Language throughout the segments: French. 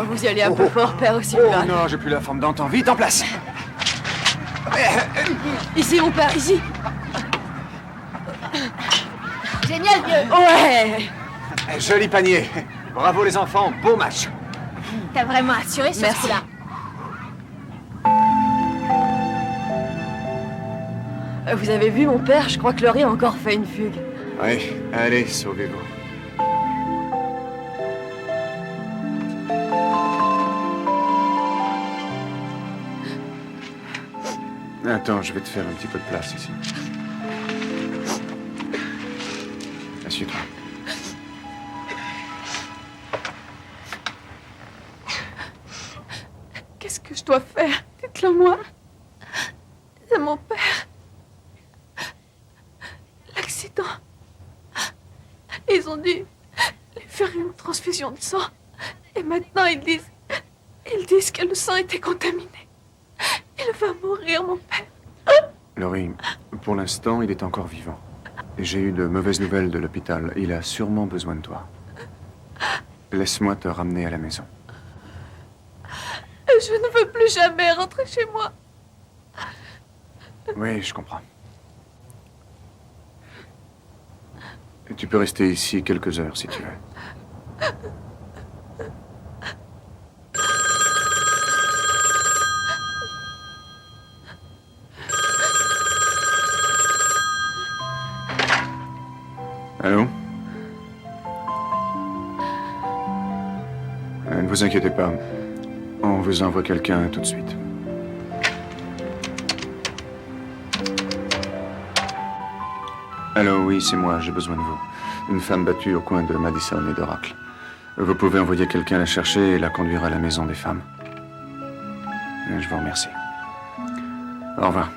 Oh, vous y allez un peu fort, père aussi. Oh non, j'ai plus la forme d'antan. Vite, en place. Ici, mon père, ici. Génial, vieux. Ouais. Joli panier. Bravo les enfants, beau match. T'as vraiment assuré sur Merci. ce coup-là. Vous avez vu mon père? Je crois que Laurie a encore fait une fugue. Oui, allez, sauvez-vous. Attends, je vais te faire un petit peu de place ici. Assieds-toi. Qu'est-ce que je dois faire? Dites-le moi. C'est mon père. L'accident. Ils ont dû lui faire une transfusion de sang. Et maintenant, ils disent que le sang était contaminé. Il va mourir, mon père. Laurie, pour l'instant, il est encore vivant. J'ai eu de mauvaises nouvelles de l'hôpital. Il a sûrement besoin de toi. Laisse-moi te ramener à la maison. Je ne veux plus jamais rentrer chez moi. Oui, je comprends. Et tu peux rester ici quelques heures si tu veux. Allô? Ne vous inquiétez pas. On vous envoie quelqu'un tout de suite. Allô, oui, c'est moi, j'ai besoin de vous. Une femme battue au coin de Madison et d'Oracle. Vous pouvez envoyer quelqu'un la chercher et la conduire à la maison des femmes. Je vous remercie. Au revoir.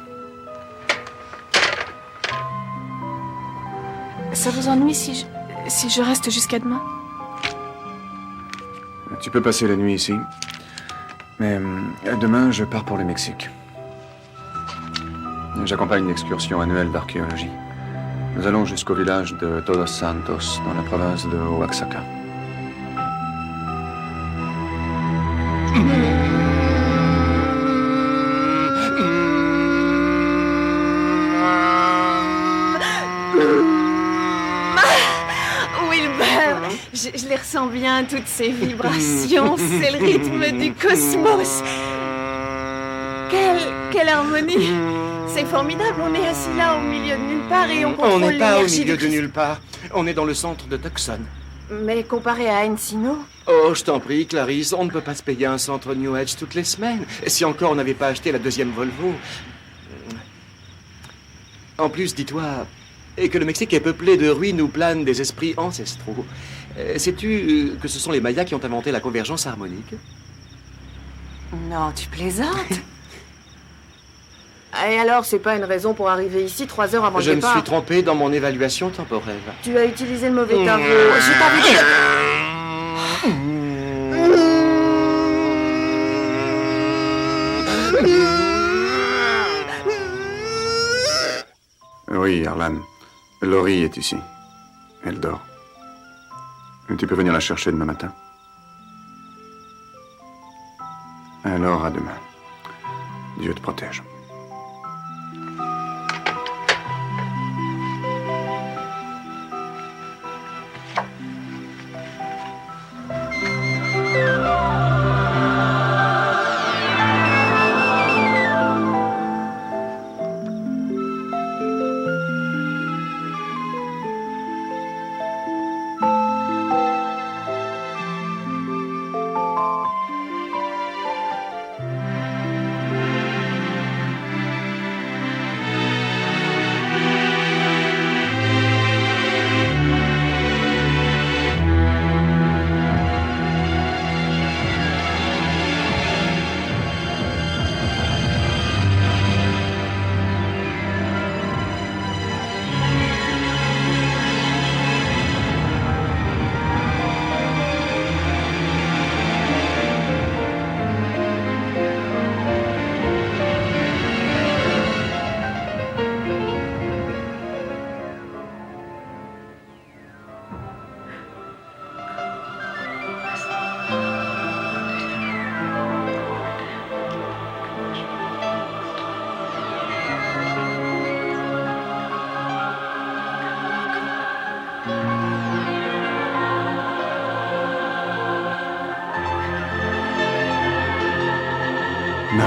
Ça vous ennuie si je reste jusqu'à demain? Tu peux passer la nuit ici. Mais demain, je pars pour le Mexique. J'accompagne une excursion annuelle d'archéologie. Nous allons jusqu'au village de Todos Santos, dans la province de Oaxaca. Wilbur, je les ressens bien, toutes ces vibrations. C'est le rythme du cosmos. Quelle harmonie. C'est formidable, on est assis là au milieu de nulle part et on On contrôle n'est pas au l'énergie milieu du de nulle part. On est dans le centre de Tucson. Mais comparé à Encino, Oh, je t'en prie, Clarisse, on ne peut pas se payer un centre New Age toutes les semaines. Si encore on n'avait pas acheté la deuxième Volvo. En plus, dis-toi, et que le Mexique est peuplé de ruines où planent des esprits ancestraux. Sais-tu que ce sont les Mayas qui ont inventé la convergence harmonique? non, tu plaisantes. Et alors, c'est pas une raison pour arriver ici 3 heures avant le Je me départ? suis trompé dans mon évaluation temporelle. Tu as utilisé le mauvais tableau. Je t'avais dit... Oui, Arlan. Laurie est ici. Elle dort. Tu peux venir la chercher demain matin. Alors, à demain. Dieu te protège.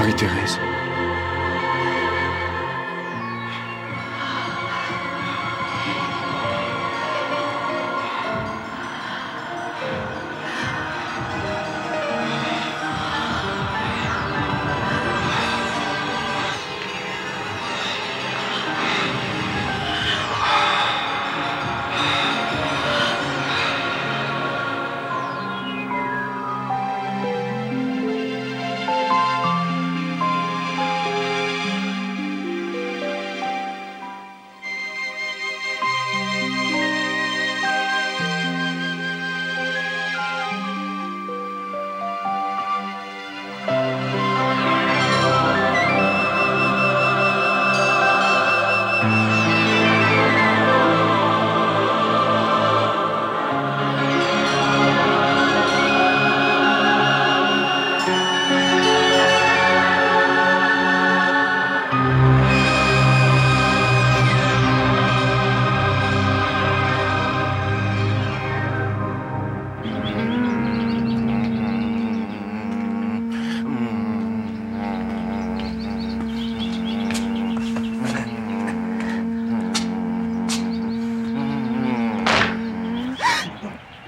Marie-Thérèse.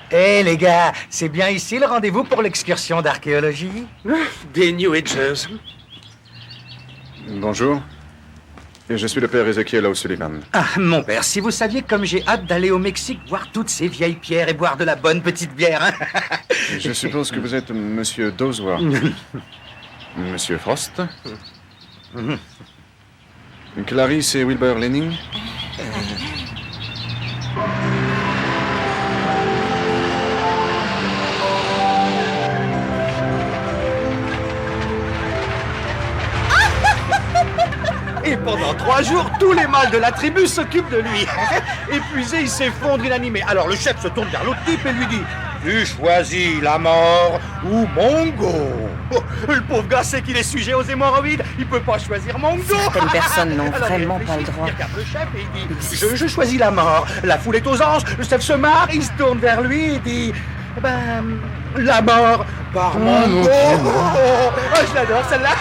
Hé les gars, c'est bien ici le rendez-vous pour l'excursion d'archéologie? Des New Agers. Bonjour. Et je suis le père Ezekiel O'Sullivan. Ah, mon père, si vous saviez comme j'ai hâte d'aller au Mexique voir toutes ces vieilles pierres et boire de la bonne petite bière. Hein. Je suppose que vous êtes Monsieur Dozois. Monsieur Frost. Clarisse et Wilbur Lenning. Et pendant 3 jours, tous les mâles de la tribu s'occupent de lui. Épuisé, il s'effondre inanimé. Alors le chef se tourne vers l'autre type et lui dit: tu choisis la mort ou Mongo. Oh, le pauvre gars sait qu'il est sujet aux hémorroïdes. Il peut pas choisir Mongo. Certaines personnes n'ont Alors, vraiment il pas le réfléchit, droit. Il regarde le chef et il dit: je choisis la mort. La foule est aux anges. Le chef se marre, il se tourne vers lui et dit: la mort par Mongo. Oh, je l'adore celle-là.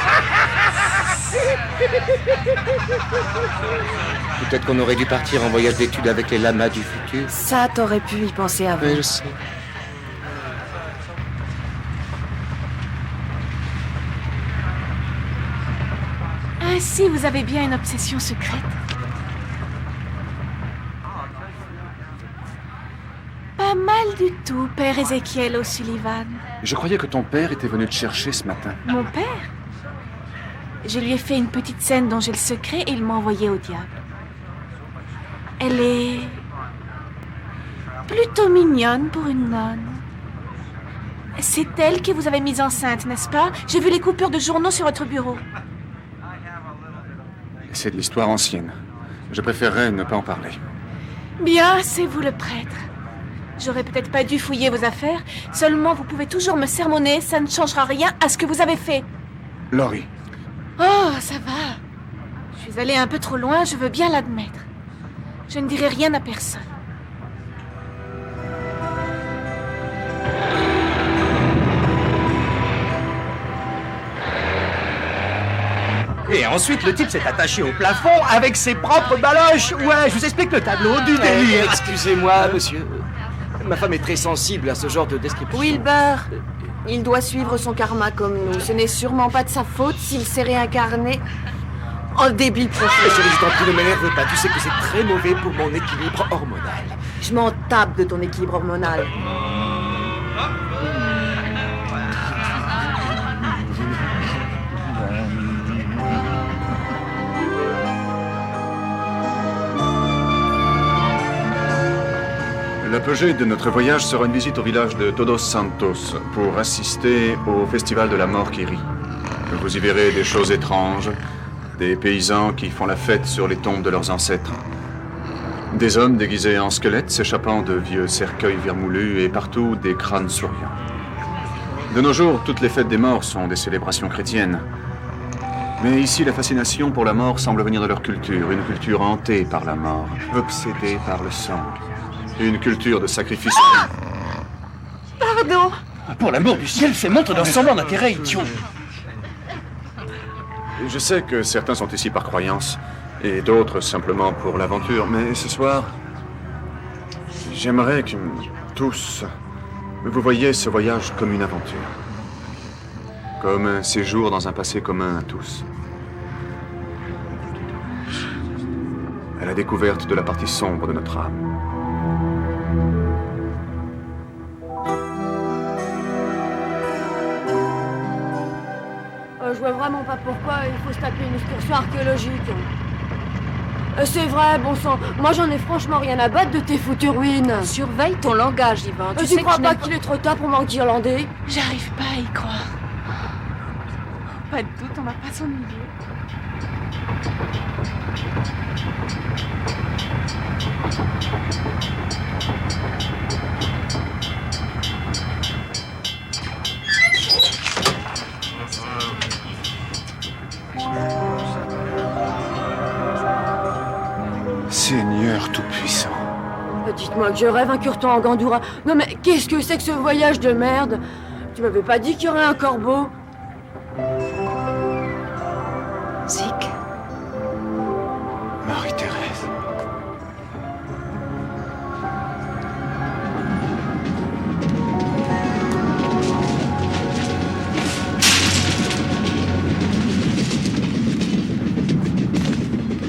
Peut-être qu'on aurait dû partir en voyage d'études avec les lamas du futur. Ça, t'aurais pu y penser avant. Oui, je sais. Ainsi, vous avez bien une obsession secrète. Pas mal du tout, père Ezekiel O'Sullivan. Je croyais que ton père était venu te chercher ce matin. Mon père? Je lui ai fait une petite scène dont j'ai le secret et il m'a envoyé au diable. Elle est plutôt mignonne pour une nonne. C'est elle qui vous avait mise enceinte, n'est-ce pas? J'ai vu les coupures de journaux sur votre bureau. C'est de l'histoire ancienne. Je préférerais ne pas en parler. Bien, c'est vous le prêtre. J'aurais peut-être pas dû fouiller vos affaires. Seulement, vous pouvez toujours me sermonner. Ça ne changera rien à ce que vous avez fait. Laurie. Oh, ça va. Je suis allée un peu trop loin, je veux bien l'admettre. Je ne dirai rien à personne. Et ensuite, le type s'est attaché au plafond avec ses propres baloches. Ouais, je vous explique le tableau du délire. Excusez-moi, monsieur. Ma femme est très sensible à ce genre de description. Wilbur, il doit suivre son karma comme nous. Ce n'est sûrement pas de sa faute s'il s'est réincarné en débile Mais profond. chérie, je t'en prie, ne m'énerve pas. Tu sais que c'est très mauvais pour mon équilibre hormonal. Je m'en tape de ton équilibre hormonal. L'apogée de notre voyage sera une visite au village de Todos Santos pour assister au festival de la mort qui rit. Vous y verrez des choses étranges, des paysans qui font la fête sur les tombes de leurs ancêtres, des hommes déguisés en squelettes s'échappant de vieux cercueils vermoulus et partout des crânes souriants. De nos jours, toutes les fêtes des morts sont des célébrations chrétiennes. Mais ici, la fascination pour la mort semble venir de leur culture, une culture hantée par la mort, obsédée par le sang. Une culture de sacrifice. Pardon. Pour l'amour du ciel, fais montre d'un semblant d'intérêt, idiot. Je sais que certains sont ici par croyance, et d'autres simplement pour l'aventure, mais ce soir, j'aimerais que tous, vous voyiez ce voyage comme une aventure. Comme un séjour dans un passé commun à tous. À la découverte de la partie sombre de notre âme. Je vois vraiment pas pourquoi il faut se taper une excursion archéologique. C'est vrai, bon sang. Moi, j'en ai franchement rien à battre de tes foutues ruines. Surveille ton langage, Yvan. Tu crois pas qu'il est trop tard pour manquer irlandais? J'arrive pas à y croire. Pas de doute, on va pas s'ennuyer. Seigneur Tout-Puissant. Dites-moi que je rêve un curton en Gandoura. Non mais qu'est-ce que c'est que ce voyage de merde? Tu m'avais pas dit qu'il y aurait un corbeau? Zik, Marie-Thérèse.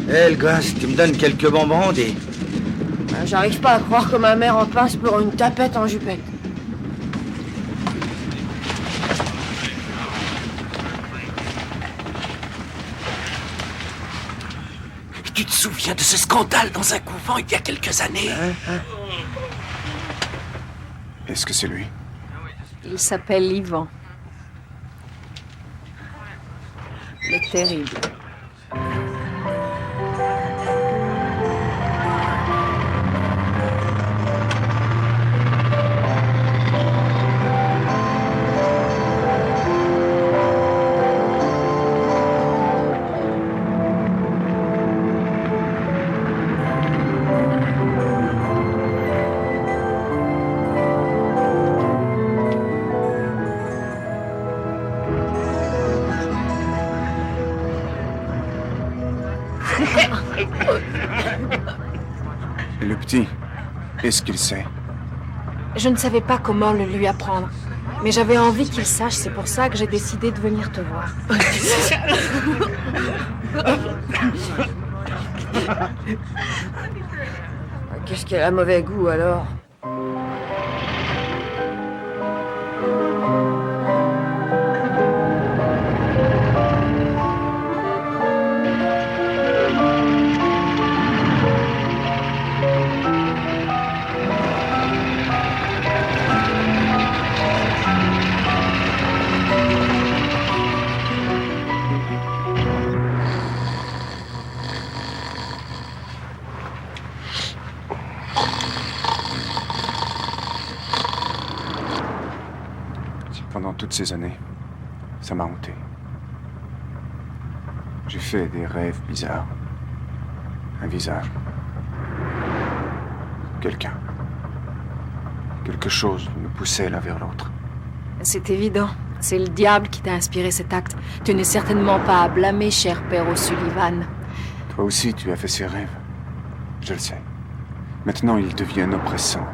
Eh, le gosse, tu me donnes quelques bonbons, dis. J'arrive pas à croire que ma mère en pince pour une tapette en jupette. Tu te souviens de ce scandale dans un couvent il y a quelques années? Est-ce que c'est lui? Il s'appelle Yvan. Il est terrible. Le petit, est-ce qu'il sait? Je ne savais pas comment le lui apprendre. Mais j'avais envie qu'il sache, c'est pour ça que j'ai décidé de venir te voir. Qu'est-ce qu'elle a mauvais goût alors? Pendant toutes ces années, ça m'a hanté. J'ai fait des rêves bizarres. Un visage. Quelqu'un. Quelque chose nous poussait l'un vers l'autre. C'est évident. C'est le diable qui t'a inspiré cet acte. Tu n'es certainement pas à blâmer, cher père O'Sullivan. Toi aussi, tu as fait ces rêves. Je le sais. Maintenant, ils deviennent oppressants.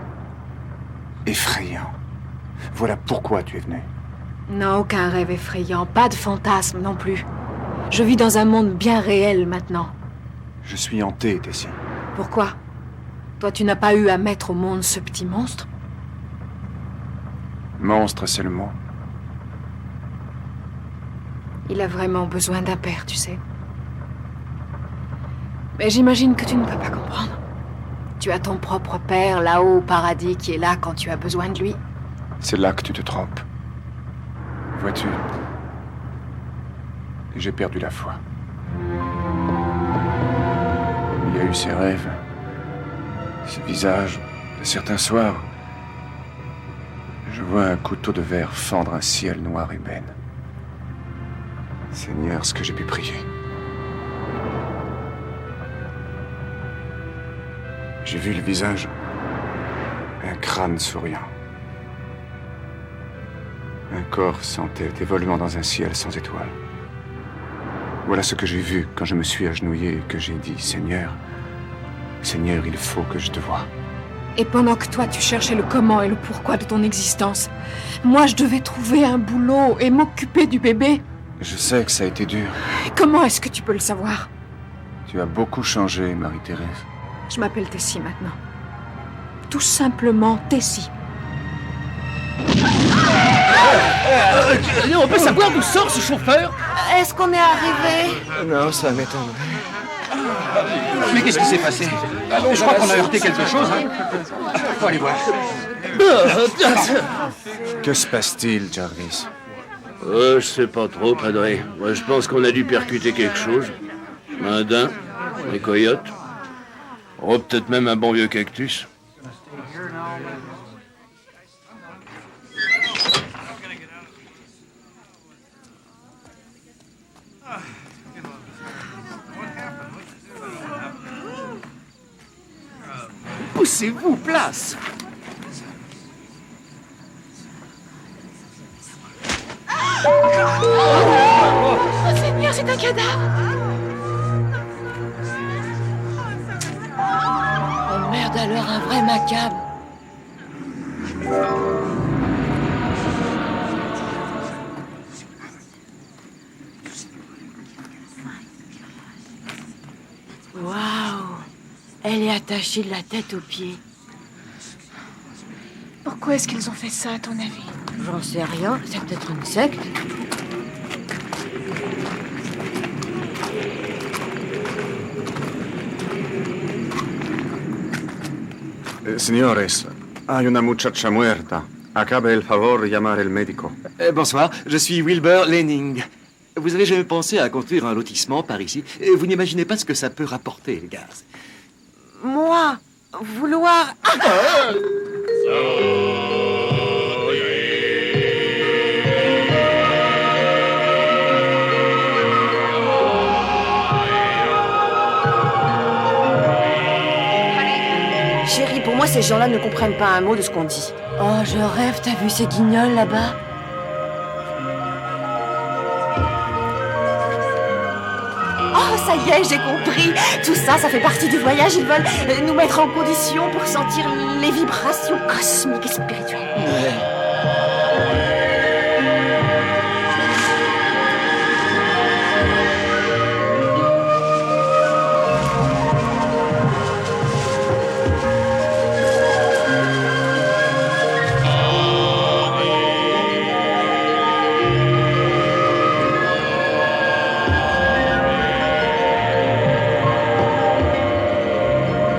Effrayants. Voilà pourquoi tu es venu. Non, aucun rêve effrayant. Pas de fantasme non plus. Je vis dans un monde bien réel maintenant. Je suis hanté, Tessie. Pourquoi? Toi, tu n'as pas eu à mettre au monde ce petit monstre? Monstre, c'est le mot. Il a vraiment besoin d'un père, tu sais. Mais j'imagine que tu ne peux pas comprendre. Tu as ton propre père là-haut au paradis qui est là quand tu as besoin de lui. C'est là que tu te trompes. Vois-tu, j'ai perdu la foi. Il y a eu ces rêves, ces visages, de certains soirs. Je vois un couteau de verre fendre un ciel noir ébène. Seigneur, ce que j'ai pu prier. J'ai vu le visage, un crâne souriant. Un corps sans tête et volant dans un ciel sans étoiles. Voilà ce que j'ai vu quand je me suis agenouillé et que j'ai dit, Seigneur, Seigneur, il faut que je te voie. Et pendant que toi, tu cherchais le comment et le pourquoi de ton existence, moi, je devais trouver un boulot et m'occuper du bébé. Je sais que ça a été dur. Et comment est-ce que tu peux le savoir? Tu as beaucoup changé, Marie-Thérèse. Je m'appelle Tessie maintenant. Tout simplement Tessie. On peut savoir d'où sort ce chauffeur? Est-ce qu'on est arrivé? Non, ça m'étonne. Mais qu'est-ce qui s'est passé? Je crois qu'on a heurté quelque chose. Hein. Faut aller voir. Que se passe-t-il, Jarvis? Je sais pas trop, Padre. Moi, je pense qu'on a dû percuter quelque chose. Un daim, des coyotes. Oh, peut-être même un bon vieux cactus. Poussez-vous, place! Oh Seigneur, c'est un cadavre! Oh merde alors, un vrai macabre. Waouh! Elle est attachée de la tête aux pieds. Pourquoi est-ce qu'ils ont fait ça, à ton avis? J'en sais rien, c'est peut-être une secte. Señores, hay una muchacha muerta. Acabe el favor llamar el médico. Bonsoir, je suis Wilbur Lanning. Vous avez jamais pensé à construire un lotissement par ici? Vous n'imaginez pas ce que ça peut rapporter, les gars. Moi, vouloir... Chérie, pour moi, ces gens-là ne comprennent pas un mot de ce qu'on dit. Oh, je rêve, t'as vu ces guignols là-bas? Oh, ça y est, j'ai compris. Tout ça, ça fait partie du voyage. Ils veulent nous mettre en condition pour sentir les vibrations cosmiques et spirituelles.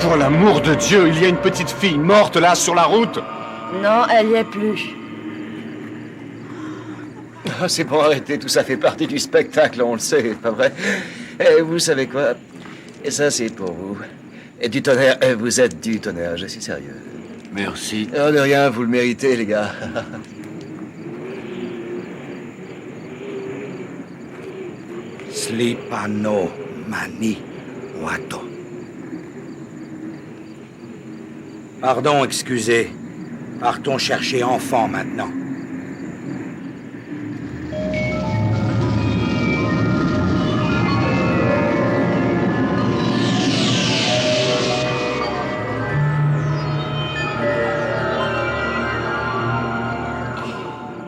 Pour l'amour de Dieu, il y a une petite fille morte là sur la route. Non, elle y est plus. Ah, c'est bon, arrêtez, tout ça fait partie du spectacle, on le sait, pas vrai? Et vous savez quoi? Et ça, c'est pour vous. Et du tonnerre, vous êtes du tonnerre, je suis sérieux. Merci. Oh, de rien, vous le méritez, les gars. Slipano mani wato. Pardon, excusez. Partons chercher enfant maintenant.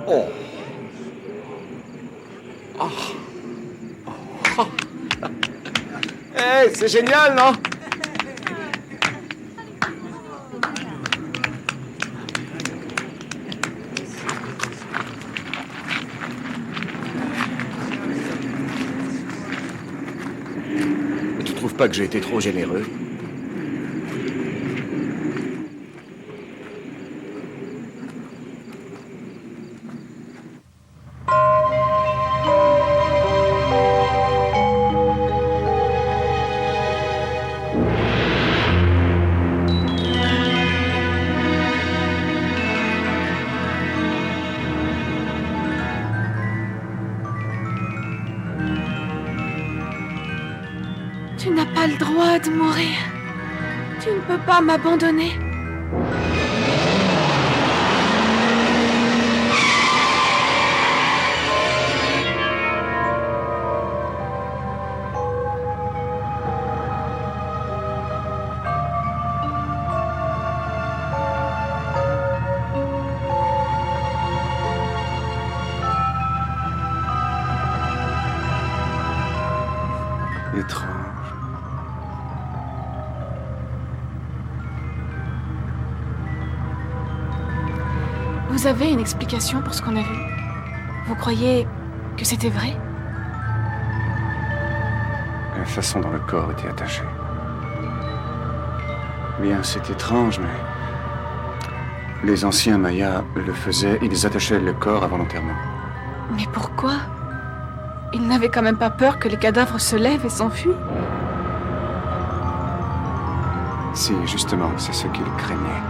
Oh. Hey, c'est génial, non? Tu trouves pas que j'ai été trop généreux? Tu n'as pas le droit de mourir. Tu ne peux pas m'abandonner. Vous avez une explication pour ce qu'on a vu? Vous croyez que c'était vrai? La façon dont le corps était attaché. Bien, c'est étrange, mais... Les anciens Mayas le faisaient, ils attachaient le corps involontairement. Mais pourquoi? Ils n'avaient quand même pas peur que les cadavres se lèvent et s'enfuient? Si, justement, c'est ce qu'ils craignaient.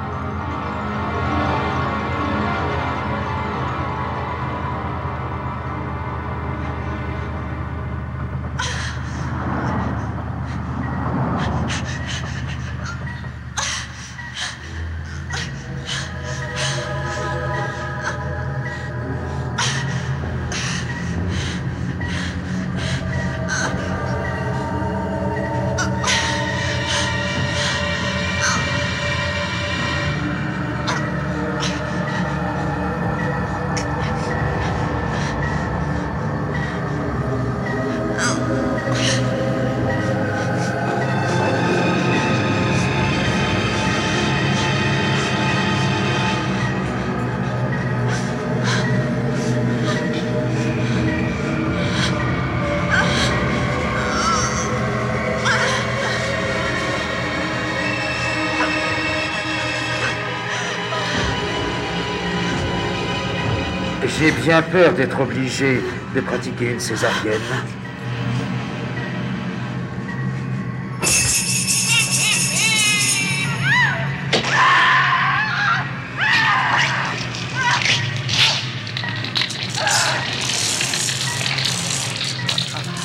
J'ai bien peur d'être obligé de pratiquer une césarienne.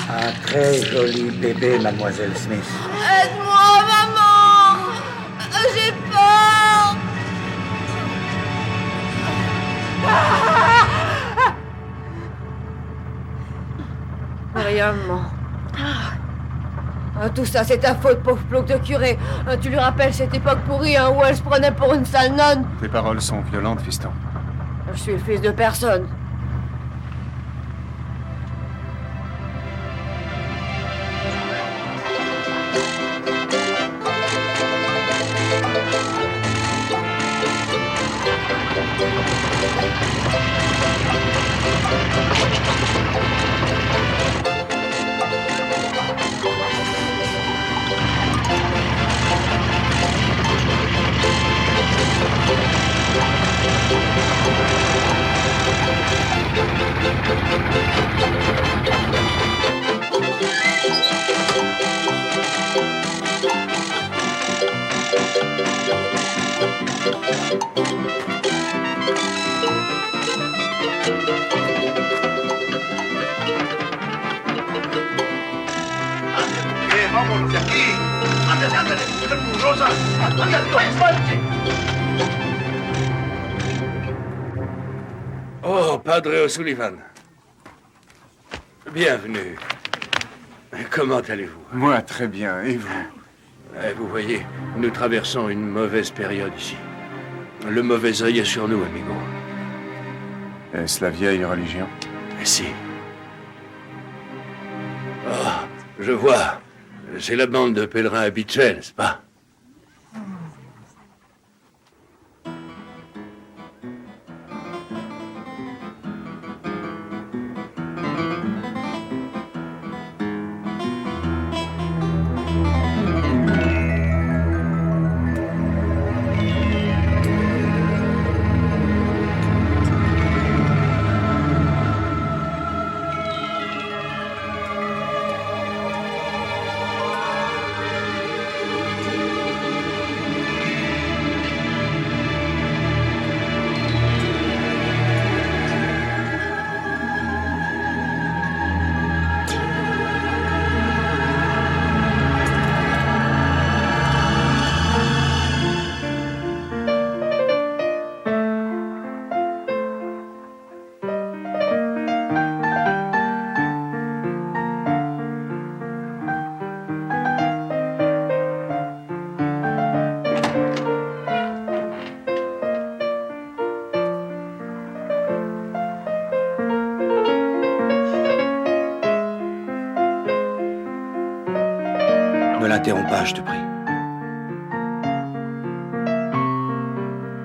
Un très joli bébé, mademoiselle Smith. Aide-moi, maman! J'ai peur! Rien, maman. Tout ça, c'est ta faute, pauvre bloc de curé. Tu lui rappelles cette époque pourrie où elle se prenait pour une sale nonne? Tes paroles sont violentes, fiston. Je suis le fils de personne. Vámonos de aquí. Ándale, ándale, mujer burrosa. Ándale, Oh, Padre O'Sullivan. Bienvenue. Comment allez-vous? Moi, très bien. Et vous? Vous voyez, nous traversons une mauvaise période ici. Le mauvais œil est sur nous, amigo. Est-ce la vieille religion? Si. Oh, je vois. C'est la bande de pèlerins habituels, n'est-ce pas? Ne l'interromps pas, je te prie.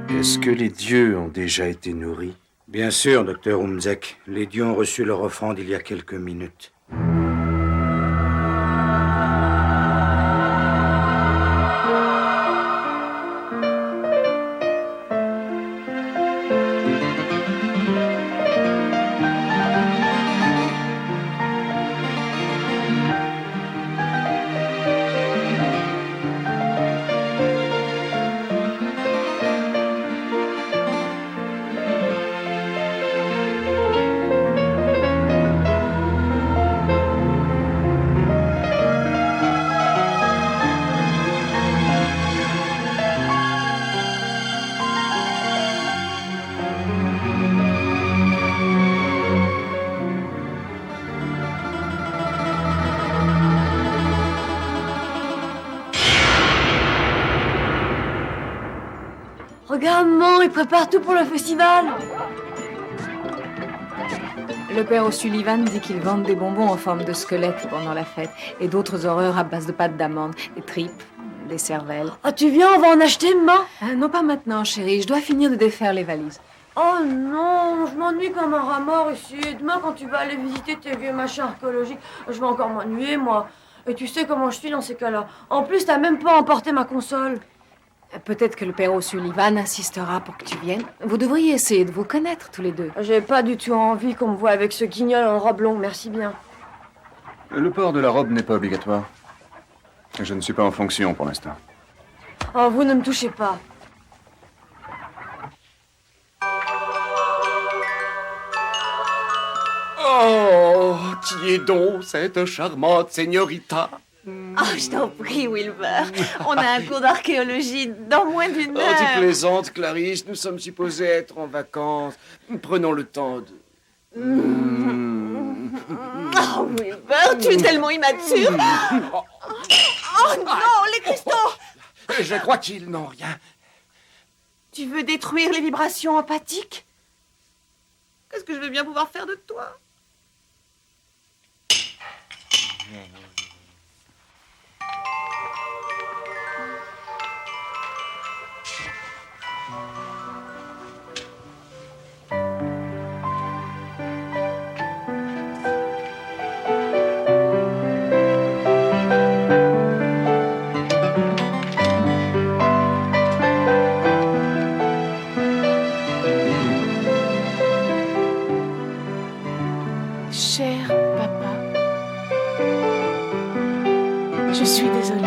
Est-ce que les dieux ont déjà été nourris? Bien sûr, docteur Umzek. Les dieux ont reçu leur offrande il y a quelques minutes. Regarde, maman, ils préparent tout pour le festival. Le père O'Sullivan dit qu'ils vendent des bonbons en forme de squelette pendant la fête et d'autres horreurs à base de pâte d'amande, des tripes, des cervelles. Ah, tu viens, on va en acheter, maman? Non, pas maintenant, chérie. Je dois finir de défaire les valises. Oh non, je m'ennuie comme un rat mort ici. Demain, quand tu vas aller visiter tes vieux machins archéologiques, je vais encore m'ennuyer, moi. Et tu sais comment je suis dans ces cas-là. En plus, t'as même pas emporté ma console. Peut-être que le père O'Sullivan insistera pour que tu viennes. Vous devriez essayer de vous connaître tous les deux. J'ai pas du tout envie qu'on me voie avec ce guignol en robe longue, merci bien. Le port de la robe n'est pas obligatoire. Je ne suis pas en fonction pour l'instant. Oh, vous ne me touchez pas. Oh, qui est donc cette charmante señorita? Oh, je t'en prie, Wilbur. On a un cours d'archéologie dans moins d'une heure. Oh, tu plaisantes, Clarisse. Nous sommes supposés être en vacances. Prenons le temps de... Oh, Wilbur, tu es tellement immature. Oh non, les cristaux! Je crois qu'ils n'ont rien. Tu veux détruire les vibrations empathiques? Qu'est-ce que je vais bien pouvoir faire de toi? Cher papa, je suis désolée.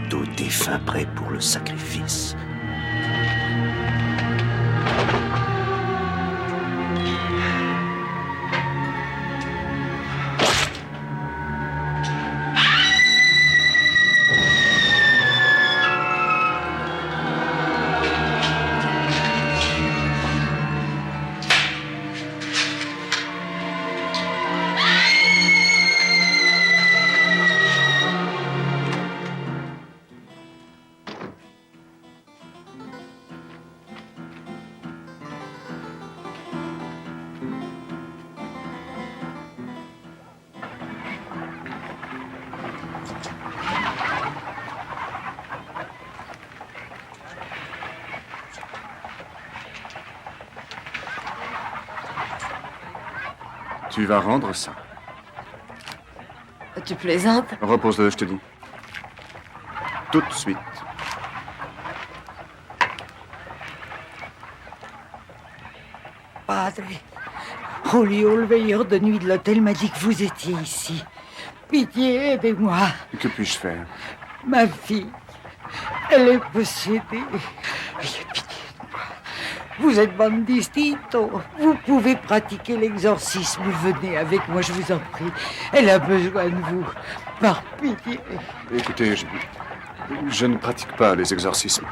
Tout est fin prêt pour le sacrifice. Tu vas rendre ça. Tu plaisantes? Repose-le, je te dis. Tout de suite. Padre, Julio, le veilleur de nuit de l'hôtel, m'a dit que vous étiez ici. Pitié, aidez-moi. Que puis-je faire? Ma fille, elle est possédée. Ayez pitié de moi. Vous êtes bandistito. Vous pouvez pratiquer l'exorcisme. Venez avec moi, je vous en prie. Elle a besoin de vous. Par pitié. Écoutez, je ne pratique pas les exorcismes.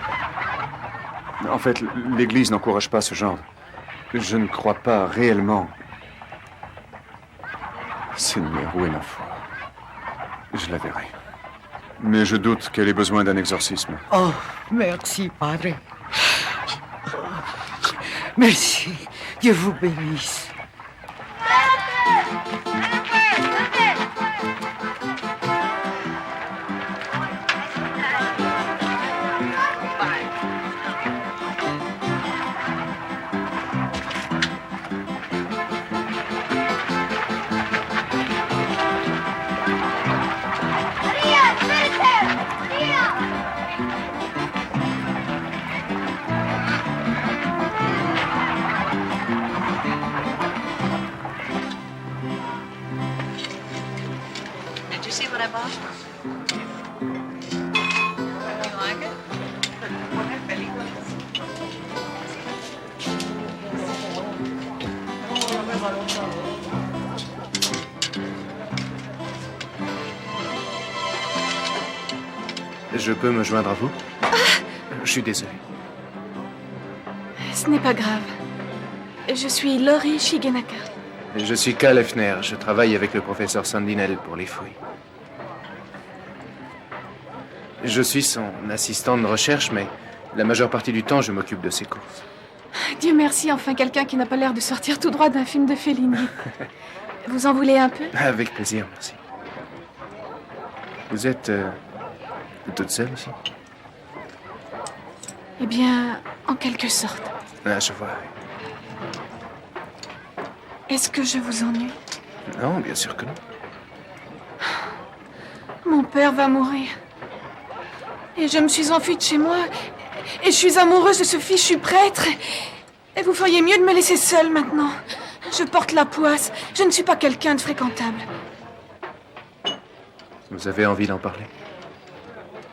En fait, l'Église n'encourage pas ce genre. Je ne crois pas réellement. Seigneur, où est ma foi? Je la verrai. Mais je doute qu'elle ait besoin d'un exorcisme. Oh, merci, Padre. Merci. Dieu vous bénisse. Did you see what I bought? You like it? Je peux me joindre à vous? Je suis désolé. Ce n'est pas grave. Je suis Laurie Shigenaka. Je suis Cal Hefner. Je travaille avec le professeur Sandinel pour les fouilles. Je suis son assistant de recherche, mais la majeure partie du temps, je m'occupe de ses courses. Dieu merci, enfin quelqu'un qui n'a pas l'air de sortir tout droit d'un film de Fellini. Vous en voulez un peu? Avec plaisir, merci. Vous êtes toute seule ici? Eh bien, en quelque sorte. Ah, je vois. Est-ce que je vous ennuie? Non, bien sûr que non. Mon père va mourir. Et je me suis enfuie de chez moi. Et je suis amoureuse de ce fichu prêtre. Et vous feriez mieux de me laisser seule maintenant. Je porte la poisse. Je ne suis pas quelqu'un de fréquentable. Vous avez envie d'en parler?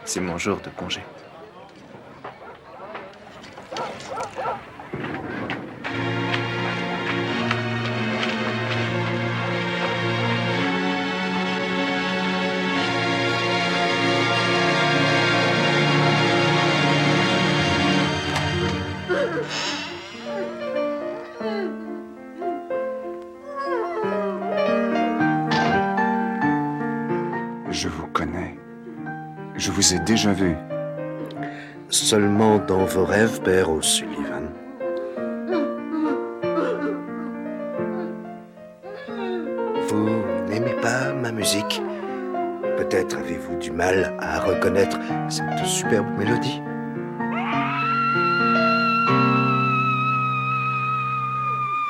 C'est mon jour de congé. Je vous connais. Je vous ai déjà vu. Seulement dans vos rêves, Père O'Sullivan. Vous n'aimez pas ma musique? Peut-être avez-vous du mal à reconnaître cette superbe mélodie?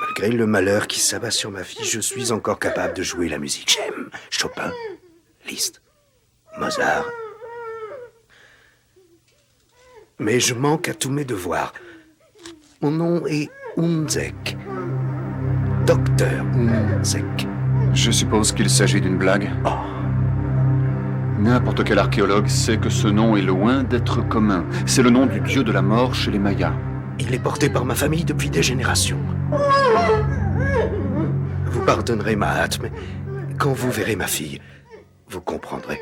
Malgré le malheur qui s'abat sur ma vie, je suis encore capable de jouer la musique. J'aime Chopin, Liszt, Mozart. Mais je manque à tous mes devoirs. Mon nom est Hunzek. Docteur Hunzek. Je suppose qu'il s'agit d'une blague. Oh. N'importe quel archéologue sait que ce nom est loin d'être commun. C'est le nom du dieu de la mort chez les Mayas. Il est porté par ma famille depuis des générations. Vous pardonnerez ma hâte, mais quand vous verrez ma fille, vous comprendrez.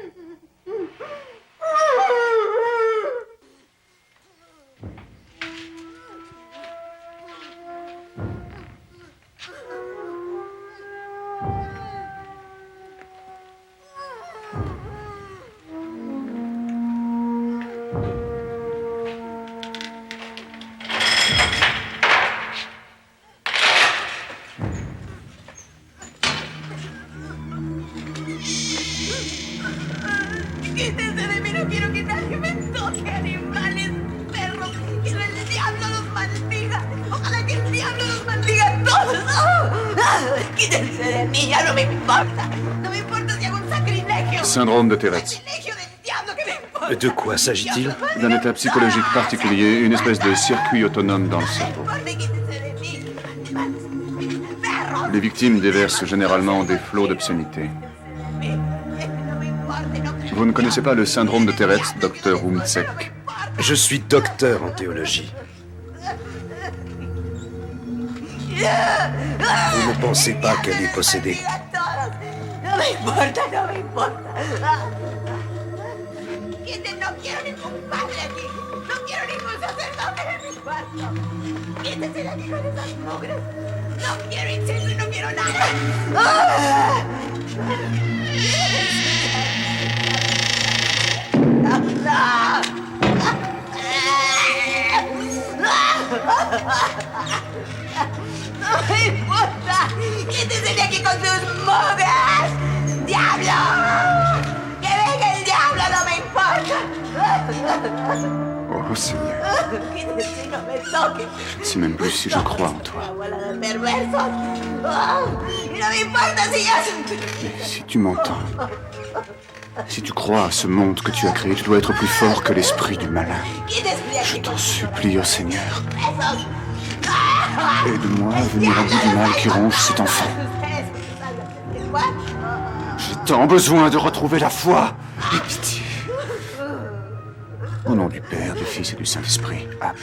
Quítense de mí, no quiero que nadie me toque, animales, perros, que el diablo los maldiga. Ojalá que el diablo los maldiga a todos. Quítense de mí, ya no me importa. No me importa si hago un sacrilegio. Syndrome de Tourette. Sacrilegio del diablo que me importa. De quoi s'agit-il? D'un état psychologique particulier, une espèce de circuit autonome dans le cerveau. Les victimes déversent généralement des flots d'obscénité. Vous ne connaissez pas le syndrome de Tourette, docteur Hunzek? Je suis docteur en théologie. Vous ne pensez pas qu'elle est possédée? No me importa, no me importa. No quiero ningún padre aquí. No quiero ningún sacerdote en mi cuarto. Quítense de aquí con esas mugres. No quiero incienso y no quiero nada. Oh Seigneur, Quítese, no me toque. je ne sais même plus si je crois en toi. Abuela de perverso. Y no me importa si yo... Mais si tu m'entends, si tu crois à ce monde que tu as créé, tu dois être plus fort que l'esprit du malin. Je t'en supplie, ô Seigneur. Aide-moi à venir au bout du mal qui ronge cet enfant. J'ai tant besoin de retrouver la foi et pitié. Au nom du Père, du Fils et du Saint-Esprit. Amen.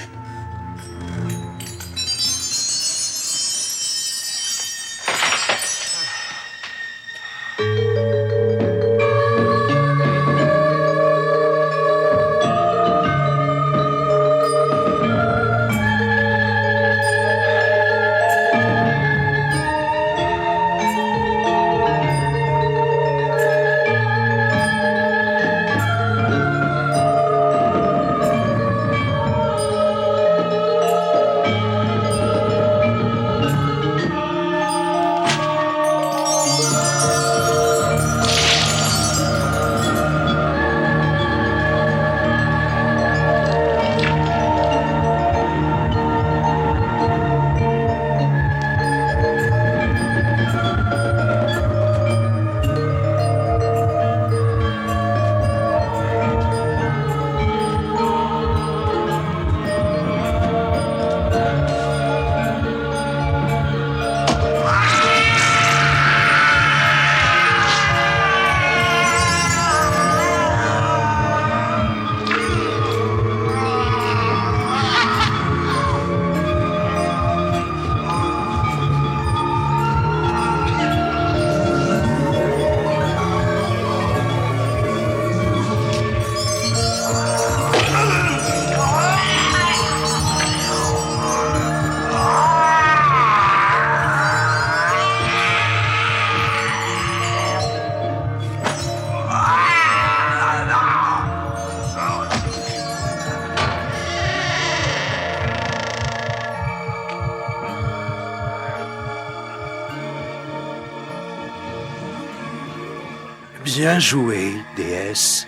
Bien joué, déesse.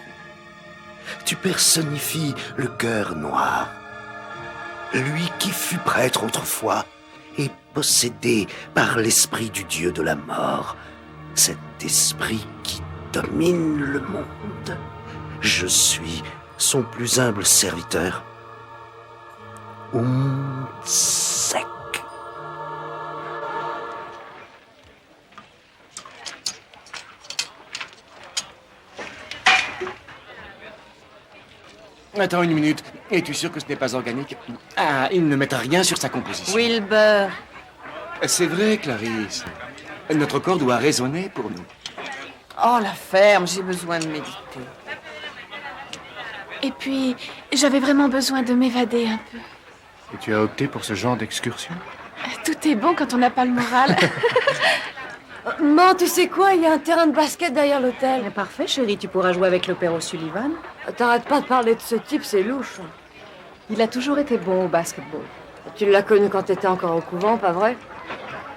Tu personnifies le cœur noir. Lui qui fut prêtre autrefois et possédé par l'esprit du dieu de la mort. Cet esprit qui domine le monde. Je suis son plus humble serviteur. Sec. Attends une minute. Es-tu sûr que ce n'est pas organique? Ah, ils ne mettent rien sur sa composition. Wilbur. C'est vrai, Clarisse. Notre corps doit résonner pour nous. Oh, la ferme, j'ai besoin de méditer. Et puis, j'avais vraiment besoin de m'évader un peu. Et tu as opté pour ce genre d'excursion? Tout est bon quand on n'a pas le moral. Maman, tu sais quoi? Il y a un terrain de basket derrière l'hôtel. Parfait, chérie, tu pourras jouer avec le père O'Sullivan. T'arrêtes pas de parler de ce type, c'est louche. Il a toujours été bon au basketball. Tu l'as connu quand t'étais encore au couvent, pas vrai?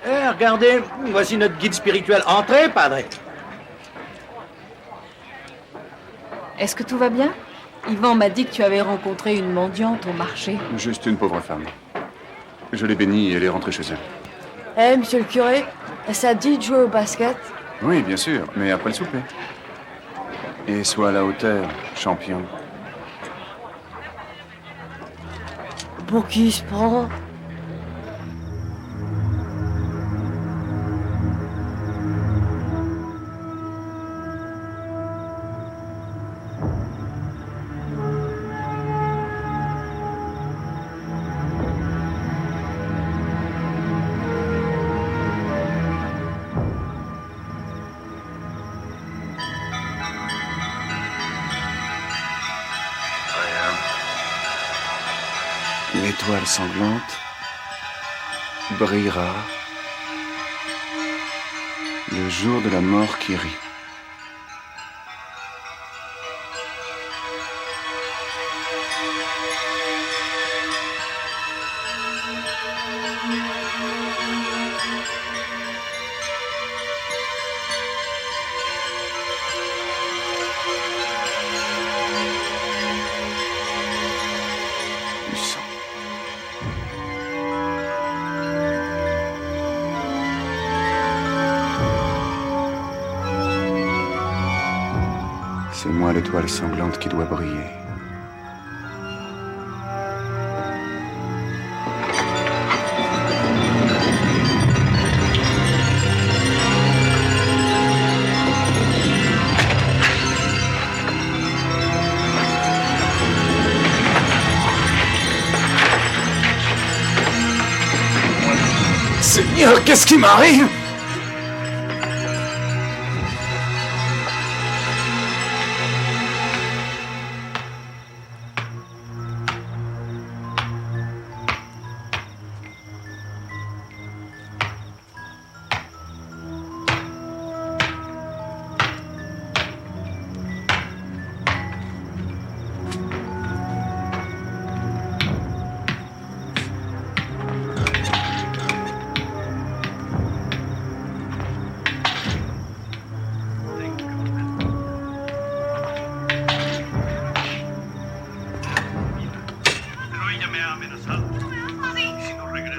Eh, regardez, voici notre guide spirituel. Entrez, padre. Est-ce que tout va bien? Yvan m'a dit que tu avais rencontré une mendiante au marché. Juste une pauvre femme. Je l'ai bénie et elle est rentrée chez elle. Eh, monsieur le curé, ça dit de jouer au basket? Oui, bien sûr, mais après le souper. Et sois à la hauteur, champion. Pour qui il se prend? L'étoile sanglante brillera le jour de la mort qui rit. C'est moi l'étoile sanglante qui doit briller. Seigneur, qu'est-ce qui m'arrive?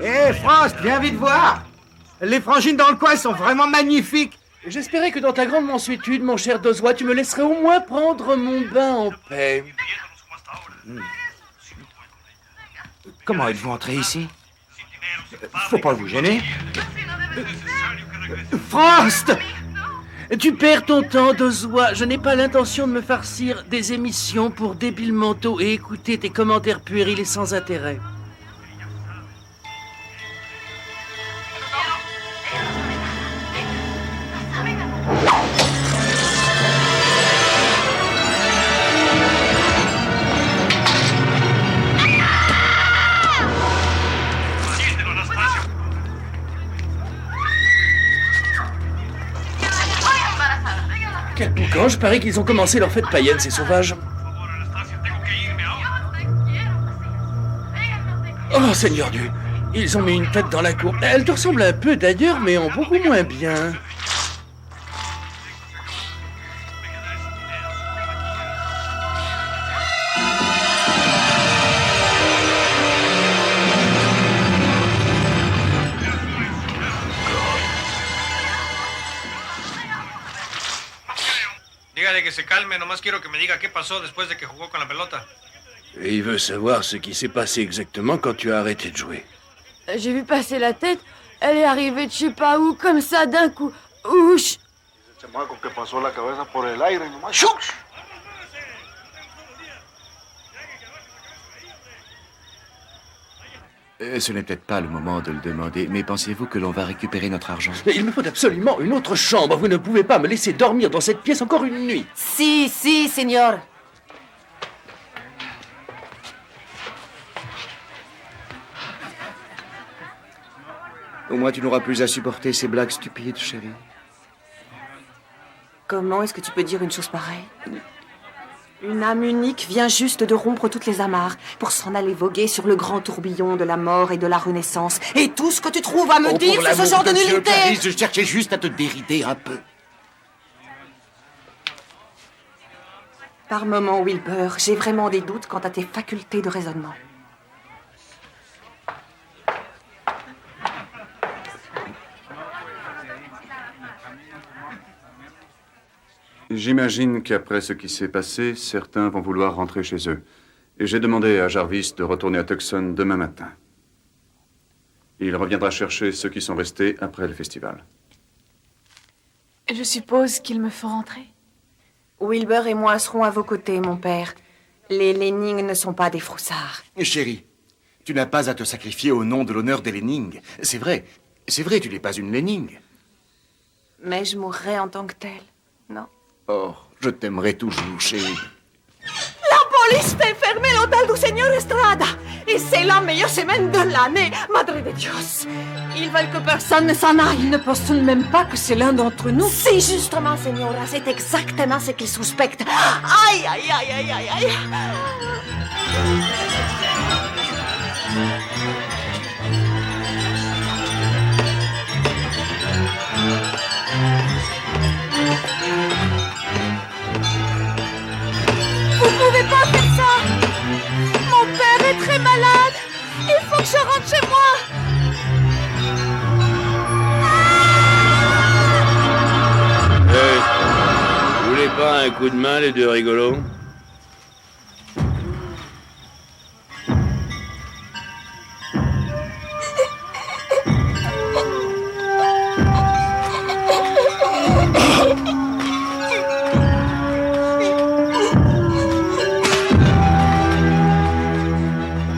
Hé, Frost, viens vite voir. Les frangines dans le coin sont vraiment magnifiques. J'espérais que dans ta grande mansuétude, mon cher Doswa, tu me laisserais au moins prendre mon bain en paix. Comment êtes-vous entré ici? Faut pas vous gêner. Frost! Tu perds ton temps, Doswa. Je n'ai pas l'intention de me farcir des émissions pour débiles mentaux et écouter tes commentaires puérils et sans intérêt. Quel boucan, je parie qu'ils ont commencé leur fête païenne, ces sauvages. Oh, Seigneur Dieu, ils ont mis une tête dans la cour. Elle te ressemble un peu d'ailleurs, mais en beaucoup moins bien. Dígale que se calme, nomás quiero que me diga qué pasó después de que jugó con la pelota. Et il veut savoir ce qui s'est passé exactement quand tu as arrêté de jouer. J'ai vu passer la tête, elle est arrivée de je sais pas où, comme ça, d'un coup. Ouch! Ese chamaco que pasó la cabeza por el aire nomás. ¡Shuk! Ce n'est peut-être pas le moment de le demander, mais pensez-vous que l'on va récupérer notre argent? Il me faut absolument une autre chambre. Vous ne pouvez pas me laisser dormir dans cette pièce encore une nuit. Si, si, señor. Au moins, tu n'auras plus à supporter ces blagues stupides, chérie. Comment est-ce que tu peux dire une chose pareille? Une âme unique vient juste de rompre toutes les amarres pour s'en aller voguer sur le grand tourbillon de la mort et de la renaissance. Et tout ce que tu trouves à me dire, c'est ce genre de nullité. Clarisse, je cherchais juste à te dérider un peu. Par moments, Wilbur, j'ai vraiment des doutes quant à tes facultés de raisonnement. J'imagine qu'après ce qui s'est passé, certains vont vouloir rentrer chez eux. Et j'ai demandé à Jarvis de retourner à Tucson demain matin. Il reviendra chercher ceux qui sont restés après le festival. Je suppose qu'ils me font rentrer. Wilbur et moi serons à vos côtés, mon père. Les Lenning ne sont pas des froussards. Chérie, tu n'as pas à te sacrifier au nom de l'honneur des Lenning. C'est vrai, tu n'es pas une Lenning. Mais je mourrai en tant que telle, non? Oh, je t'aimerai toujours, chérie. La police fait fermer l'hôtel du Señor Estrada. Et c'est la meilleure semaine de l'année, Madre de Dios. Ils veulent que personne ne s'en aille. Ils ne pensent tout de même pas que c'est l'un d'entre nous. Si, justement, Señora, c'est exactement ce qu'ils suspectent. Aïe, aïe, aïe, aïe, aïe, aïe. Vous pouvez pas faire ça! Mon père est très malade! Il faut que je rentre chez moi! Vous voulez pas un coup de main, les deux rigolos?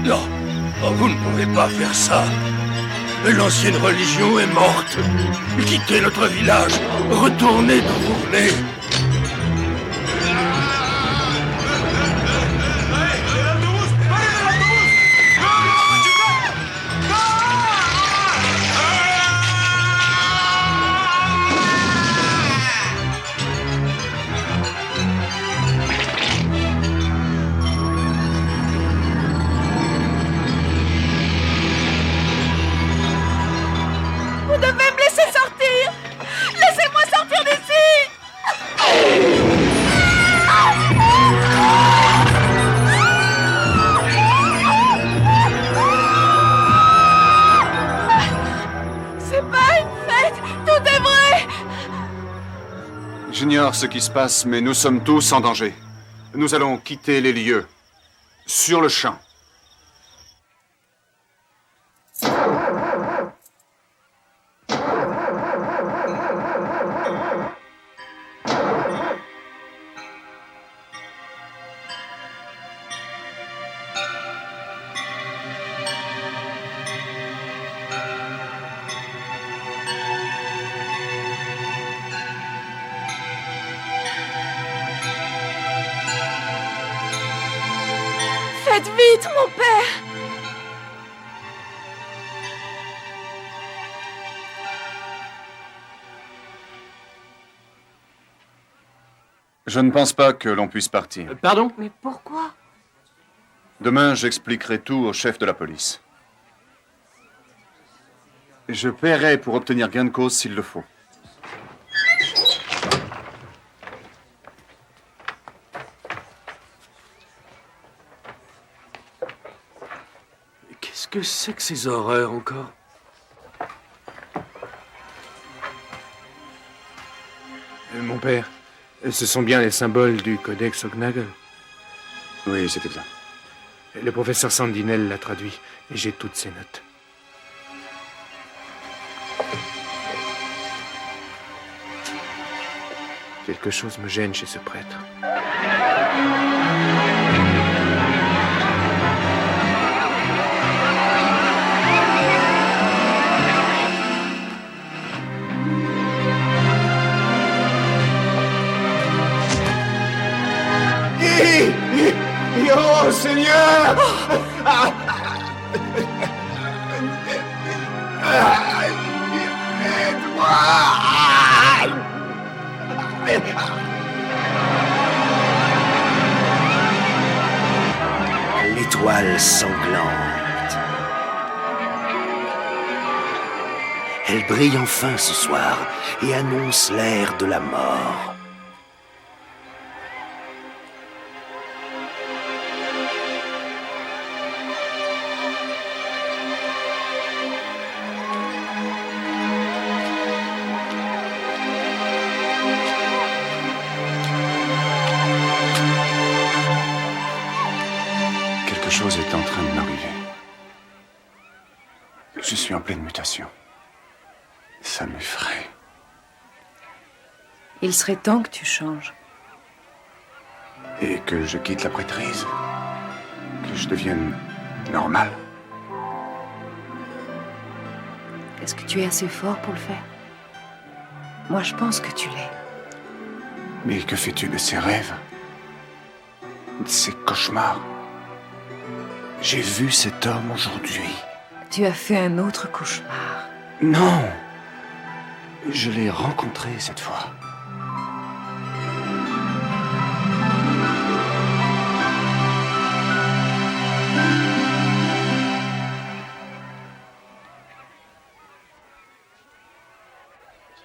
Non, oh, vous ne pouvez pas faire ça. L'ancienne religion est morte. Quittez notre village. Retournez d'où vous venez. Vous devez me laisser sortir! Laissez-moi sortir d'ici! C'est pas une fête! Tout est vrai! J'ignore ce qui se passe, mais nous sommes tous en danger. Nous allons quitter les lieux. Sur le champ. Faites vite, mon père! Je ne pense pas que l'on puisse partir. Pardon? Mais pourquoi? Demain, j'expliquerai tout au chef de la police. Je paierai pour obtenir gain de cause s'il le faut. Qu'est-ce que c'est que ces horreurs encore? Mon père, ce sont bien les symboles du Codex Ognagel. Oui, c'est exact. Le professeur Sandinel l'a traduit et j'ai toutes ses notes. Quelque chose me gêne chez ce prêtre. Oh, Seigneur! L'étoile sanglante. Elle brille enfin ce soir et annonce l'ère de la mort. Quelque chose est en train de m'arriver. Je suis en pleine mutation. Ça m'effraie. Il serait temps que tu changes. Et que je quitte la prêtrise. Que je devienne normal. Est-ce que tu es assez fort pour le faire? Moi, je pense que tu l'es. Mais que fais-tu de ces rêves? De ces cauchemars? J'ai vu cet homme aujourd'hui. Tu as fait un autre cauchemar. Non! Je l'ai rencontré cette fois.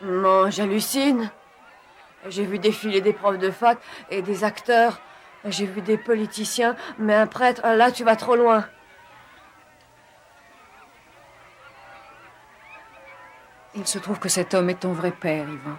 Non, j'hallucine. J'ai vu défiler des profs de fac et des acteurs. J'ai vu des politiciens, mais un prêtre, là, tu vas trop loin. Il se trouve que cet homme est ton vrai père, Ivan.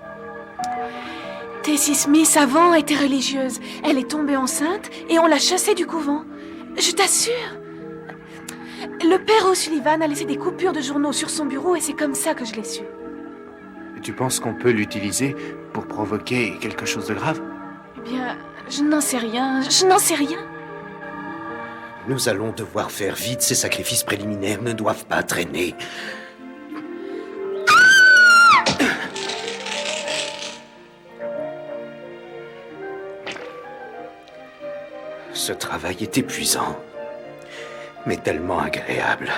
Tessie Smith, avant, était religieuse. Elle est tombée enceinte et on l'a chassée du couvent. Je t'assure. Le père O'Sullivan a laissé des coupures de journaux sur son bureau et c'est comme ça que je l'ai su. Et tu penses qu'on peut l'utiliser pour provoquer quelque chose de grave? Eh bien, je n'en sais rien. Je n'en sais rien. Nous allons devoir faire vite. Ces sacrifices préliminaires ne doivent pas traîner. Ce travail est épuisant, mais tellement agréable.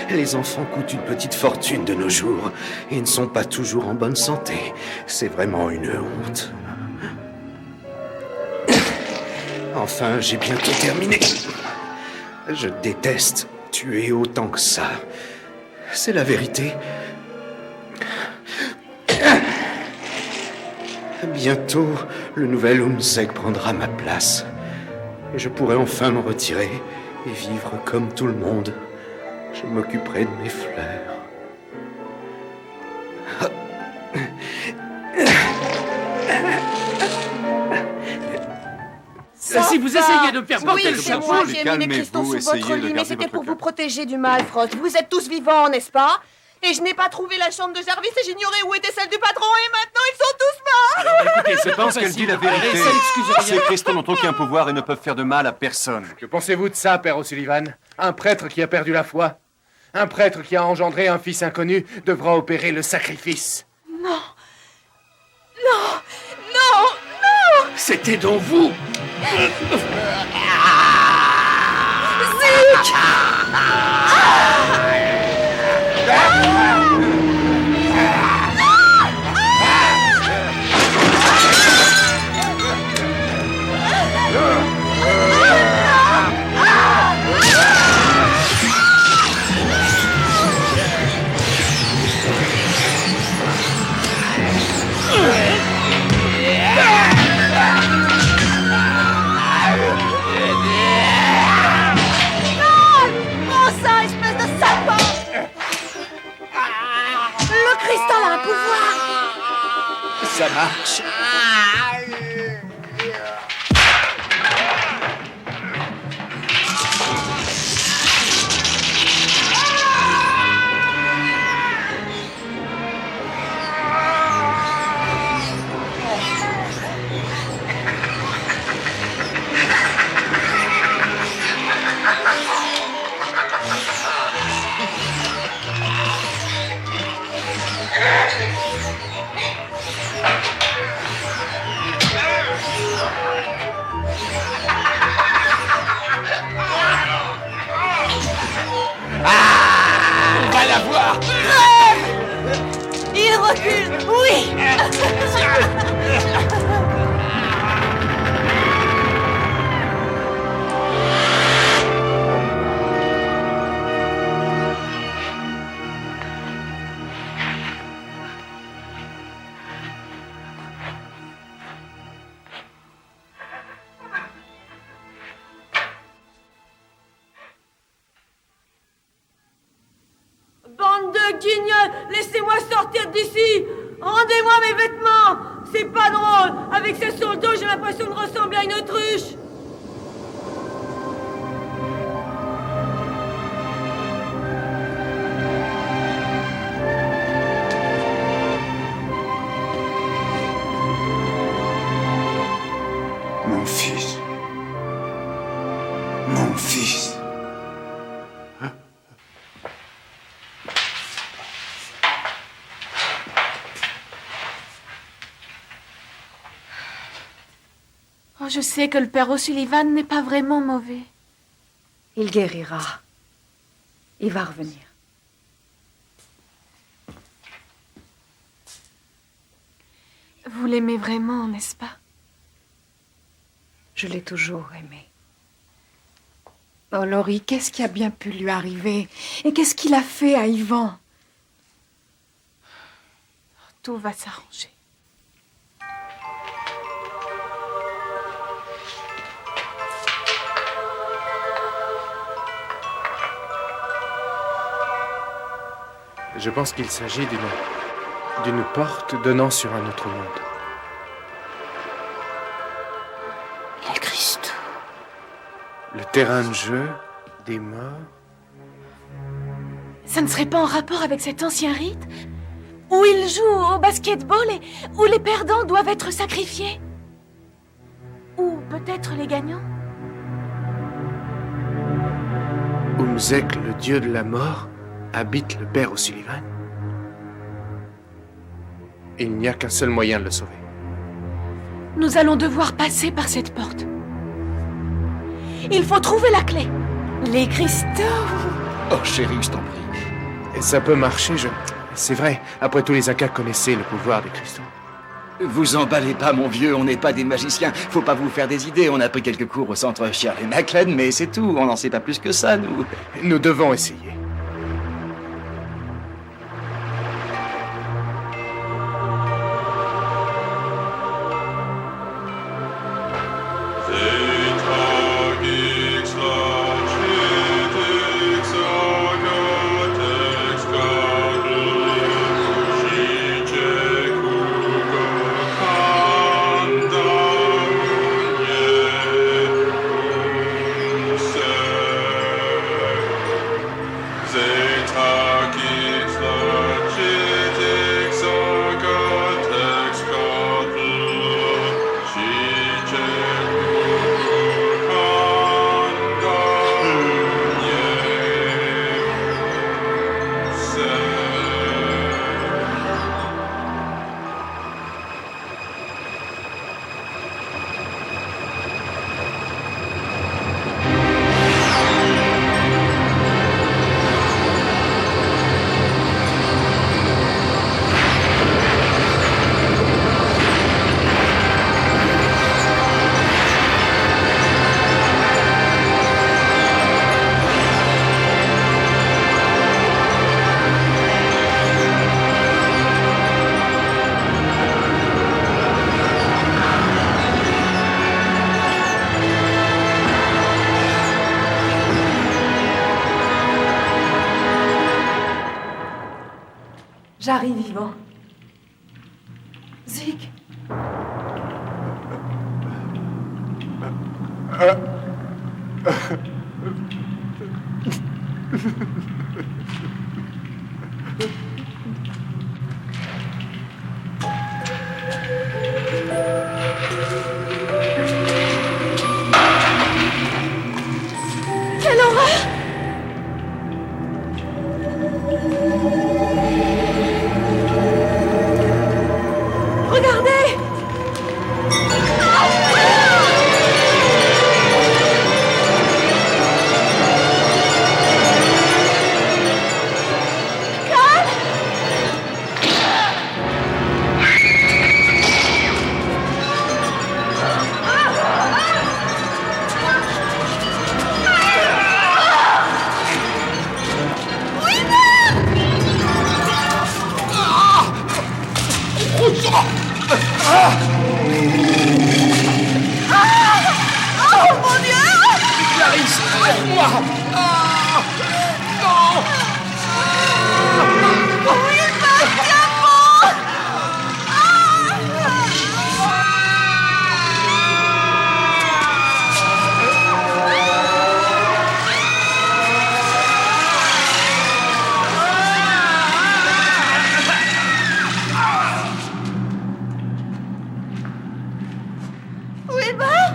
Les enfants coûtent une petite fortune de nos jours et ne sont pas toujours en bonne santé. C'est vraiment une honte. Enfin, j'ai bientôt terminé. Je déteste tuer autant que ça. C'est la vérité. Bientôt, le nouvel Umseg prendra ma place. Et je pourrai enfin me retirer et vivre comme tout le monde. Je m'occuperai de mes fleurs. Si vous essayez de faire porter oui, le c'est chapeau, moi qui ai mis les cristaux sous votre lit, mais c'était pour vous protéger du mal, Frost. Vous êtes tous vivants, n'est-ce pas? Et je n'ai pas trouvé la chambre de Jarvis et j'ignorais où était celle du patron et maintenant ils sont tous morts. Écoutez, je pense qu'elle dit la vérité. Ces cristaux n'ont aucun pouvoir et ne peuvent faire de mal à personne. Que pensez-vous de ça, Père O'Sullivan? Un prêtre qui a perdu la foi? Un prêtre qui a engendré un fils inconnu devra opérer le sacrifice. Non. Non. Non. Non. C'était donc vous. Zeke. Ça marche. On va la voir. Il recule. Oui. Bande de guignols, laissez-moi sortir d'ici. Rendez-moi mes vêtements. C'est pas drôle. Avec ce sur le dos, j'ai l'impression de ressembler à une autruche. Mon fils. Mon fils. Oh, je sais que le père O'Sullivan n'est pas vraiment mauvais. Il guérira. Il va revenir. Vous l'aimez vraiment, n'est-ce pas? Je l'ai toujours aimé. Oh, Laurie, qu'est-ce qui a bien pu lui arriver? Et qu'est-ce qu'il a fait à Yvan? Tout va s'arranger. Je pense qu'il s'agit d'une porte donnant sur un autre monde. Les cristaux. Le terrain de jeu, des morts. Ça ne serait pas en rapport avec cet ancien rite où ils jouent au basketball et où les perdants doivent être sacrifiés? Ou peut-être les gagnants? Umzek, le dieu de la mort, habite le père O'Sullivan. Il n'y a qu'un seul moyen de le sauver. Nous allons devoir passer par cette porte. Il faut trouver la clé. Les cristaux. Oh chérie, je t'en prie. Et ça peut marcher, C'est vrai, après tout les Incas connaissaient le pouvoir des cristaux. Vous emballez pas, mon vieux, on n'est pas des magiciens. Faut pas vous faire des idées. On a pris quelques cours au centre Shirley MacLaine, mais c'est tout. On n'en sait pas plus que ça, nous. Nous devons essayer. J'arrive, Yvan. Zik. Quelle horreur! Regardez! Oh mon Dieu! Clarisse, aide-moi! Ah! Non! Oui, tiens bon! Wilbur?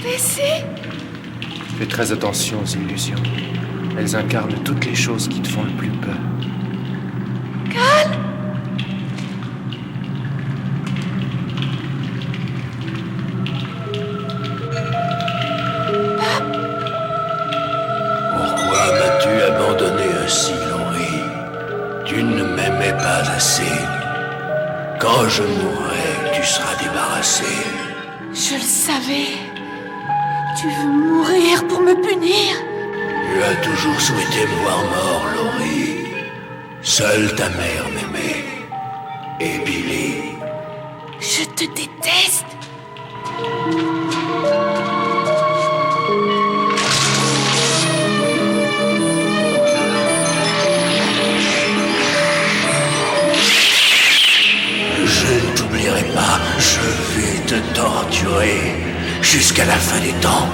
Tessie? Fais très attention aux illusions. Elles incarnent toutes les choses qui te font le plus peur. Cal! Pourquoi m'as-tu abandonné ainsi, Laurie? Tu ne m'aimais pas assez. Quand je mourrai, tu seras débarrassé. Je le savais. Tu veux mourir pour me punir? Tu as toujours souhaité me voir mort, Laurie. Seule ta mère m'aimait. Et Billy. Je te déteste. Je ne t'oublierai pas. Je vais te torturer jusqu'à la fin des temps.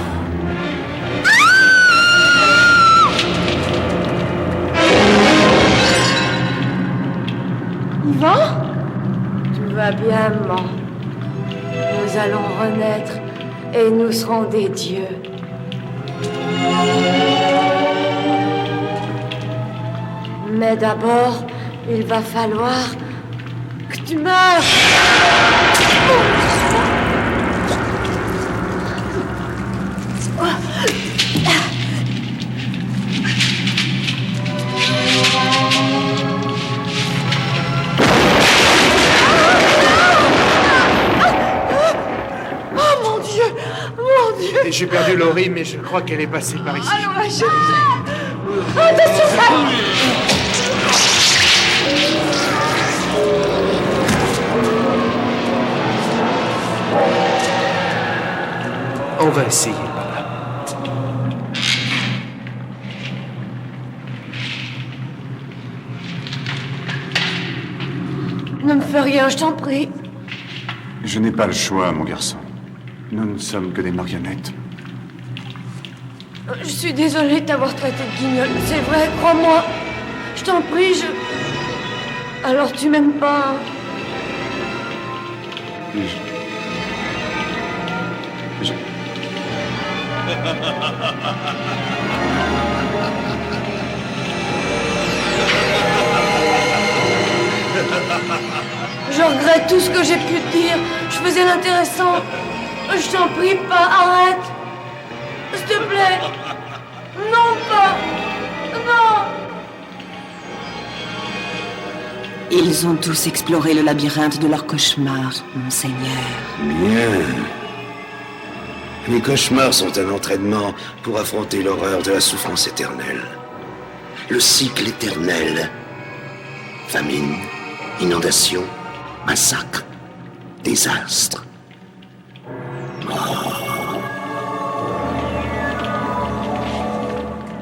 Yvan? Tout va bien, maman. Nous allons renaître et nous serons des dieux. Mais d'abord, il va falloir que tu meurs. J'ai perdu Laurie, mais je crois qu'elle est passée par ici. Allons la chercher. Attention! On va essayer par là. Ne me fais rien, je t'en prie. Je n'ai pas le choix, mon garçon. Nous ne sommes que des marionnettes. Je suis désolée de t'avoir traité de guignol. C'est vrai, crois-moi. Je t'en prie, Alors tu m'aimes pas, hein? Je regrette tout ce que j'ai pu te dire. Je faisais l'intéressant. Je t'en prie pas, arrête. S'il te plaît. Non, pas. Non. Ils ont tous exploré le labyrinthe de leur cauchemar, monseigneur. Bien. Les cauchemars sont un entraînement pour affronter l'horreur de la souffrance éternelle. Le cycle éternel. Famine, inondation, massacre, désastre.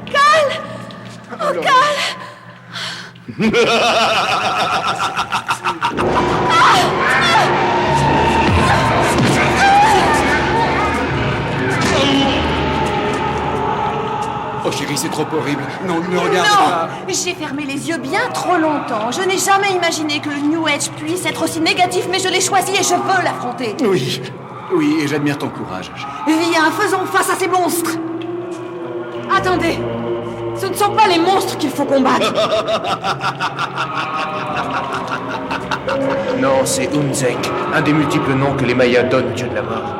Cal! Oh, Cal! Oh chérie, c'est trop horrible. Non, ne regarde pas. J'ai fermé les yeux bien trop longtemps. Je n'ai jamais imaginé que le New Age puisse être aussi négatif, mais je l'ai choisi et je veux l'affronter. Oui, oui, et j'admire ton courage. Viens, faisons face à ces monstres. Attendez, ce ne sont pas les monstres qu'il faut combattre. Non, c'est Unzek, un des multiples noms que les Mayas donnent au dieu de la mort.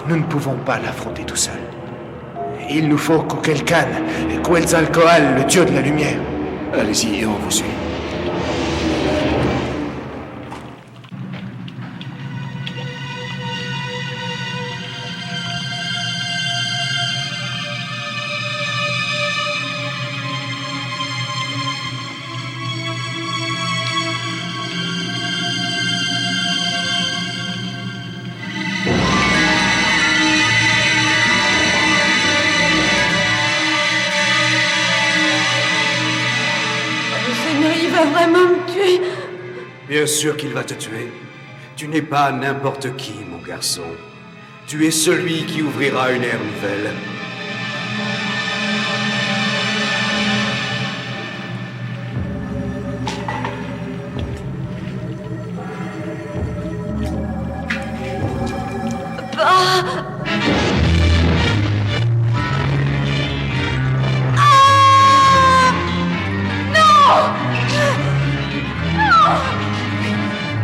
Nous ne pouvons pas l'affronter tout seul. Il nous faut Kukulkan et Quetzalcoatl, le dieu de la lumière. Allez-y, on vous suit. Bien sûr qu'il va te tuer. Tu n'es pas n'importe qui, mon garçon. Tu es celui qui ouvrira une ère nouvelle.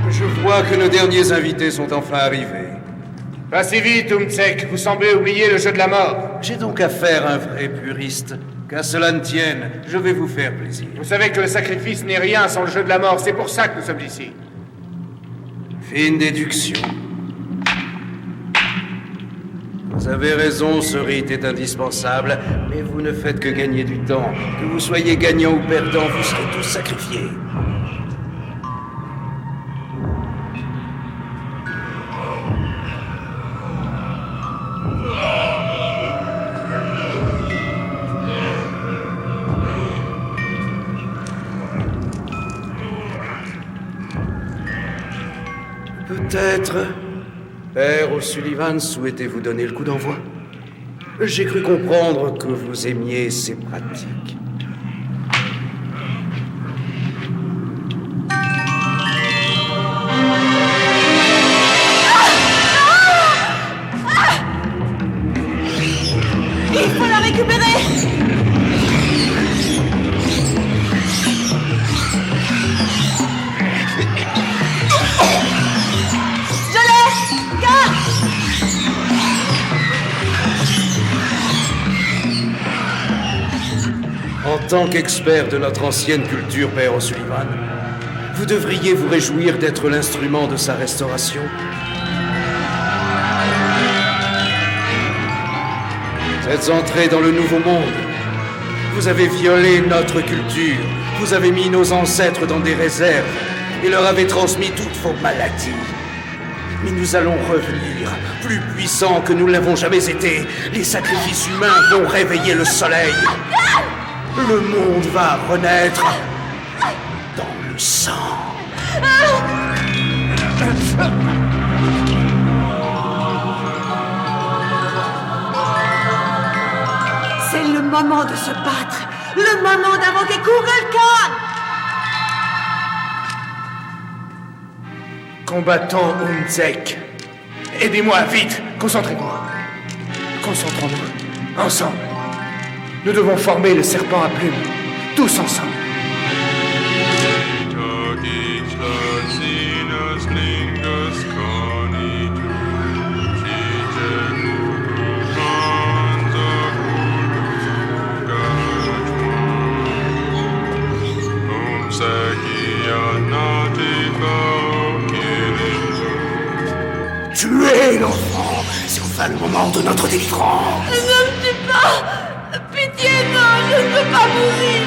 Je vois que nos derniers invités sont enfin arrivés. Pas si vite, Umtsek. Vous semblez oublier le jeu de la mort. J'ai donc affaire à un vrai puriste. Qu'à cela ne tienne, je vais vous faire plaisir. Vous savez que le sacrifice n'est rien sans le jeu de la mort. C'est pour ça que nous sommes ici. Fine déduction. Vous avez raison, ce rite est indispensable, mais vous ne faites que gagner du temps. Que vous soyez gagnant ou perdant, vous serez tous sacrifiés. Peut-être, Père O'Sullivan, souhaitez-vous donner le coup d'envoi? J'ai cru comprendre que vous aimiez ces pratiques. Il faut la récupérer! En tant qu'expert de notre ancienne culture, Père O'Sullivan, vous devriez vous réjouir d'être l'instrument de sa restauration. Vous êtes entré dans le nouveau monde. Vous avez violé notre culture. Vous avez mis nos ancêtres dans des réserves et leur avez transmis toutes vos maladies. Mais nous allons revenir, plus puissants que nous ne l'avons jamais été. Les sacrifices humains vont réveiller le soleil. Le monde va renaître dans le sang. C'est le moment de se battre. Le moment d'invoquer Kukulkan. Combattons Umtsek. Aidez-moi, vite. Concentrez-vous. Concentrons-nous. Ensemble. Nous devons former le serpent à plumes. Tous ensemble. Tuez l'enfant. C'est enfin le moment de notre délivrance. Ne me tue pas! Pitié, non, je ne peux pas mourir!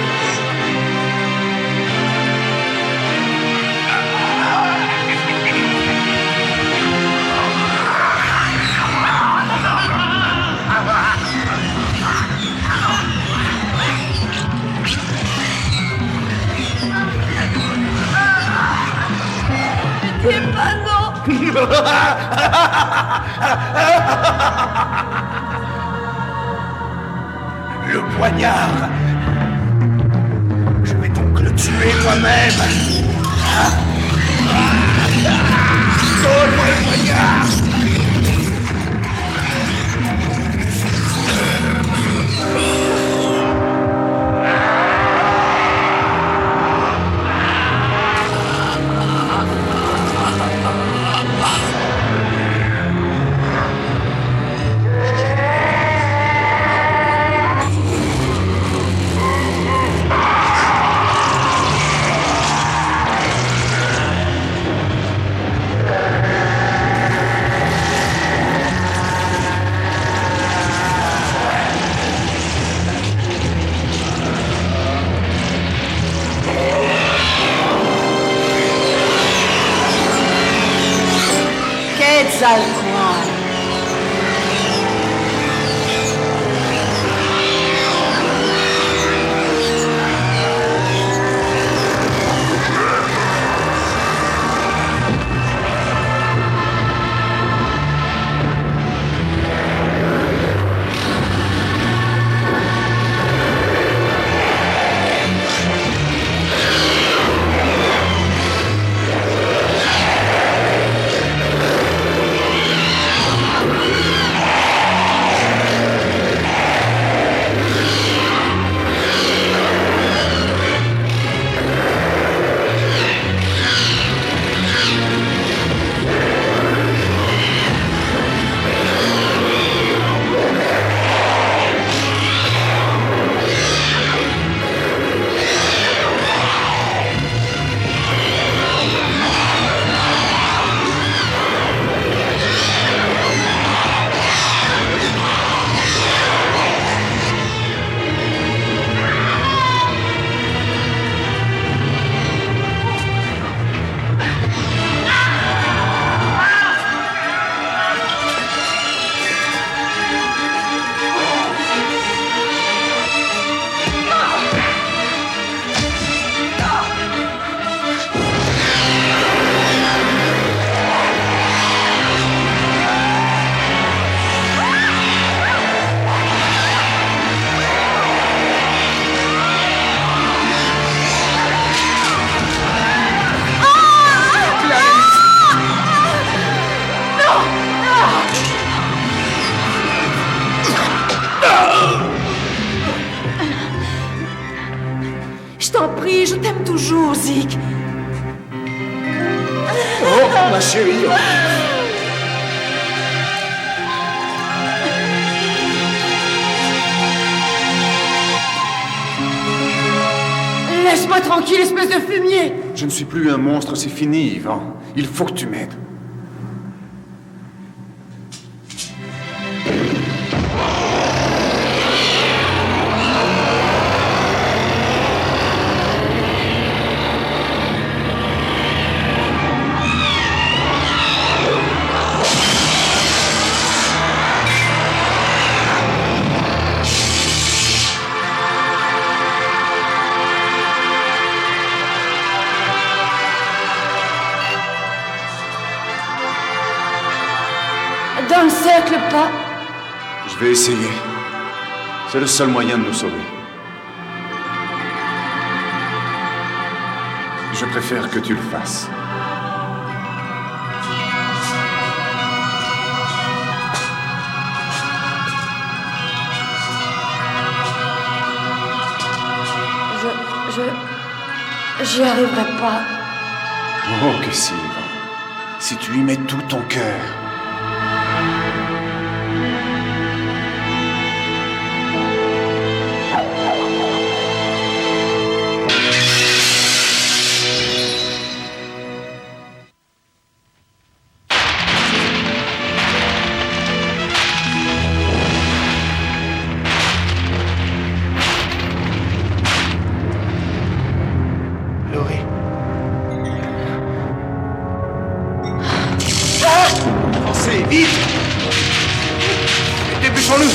Pitié, pas non! Le poignard. Je vais donc le tuer moi-même. Donne-moi le poignard. Je t'en prie, je t'aime toujours, Zik. Oh, ma chérie. Laisse-moi tranquille, espèce de fumier! Je ne suis plus un monstre, c'est fini, Ivan. Il faut que tu m'aides. Dans le cercle, pas. Je vais essayer. C'est le seul moyen de nous sauver. Je préfère que tu le fasses. J'y arriverai pas. Oh, que si, Ivan. Si tu y mets tout ton cœur. Laurie. Avancez, vite! Dépêchons-nous!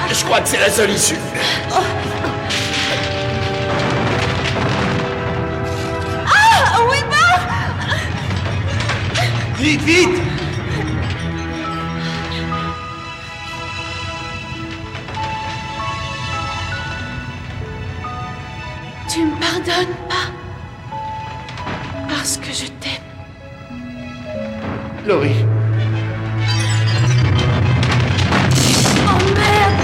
Je crois que c'est la seule issue. Ah, Wilbur! Vite, vite! Tu me pardonnes pas? Parce que je t'aime. Laurie. Oh merde!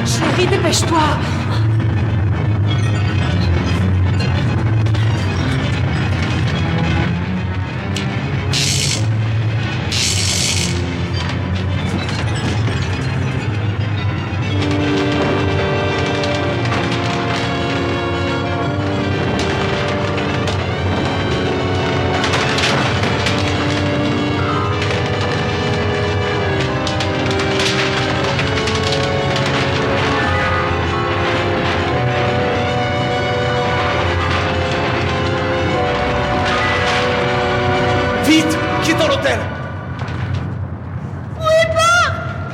Chérie, dépêche-toi. Vite! Quittons l'hôtel!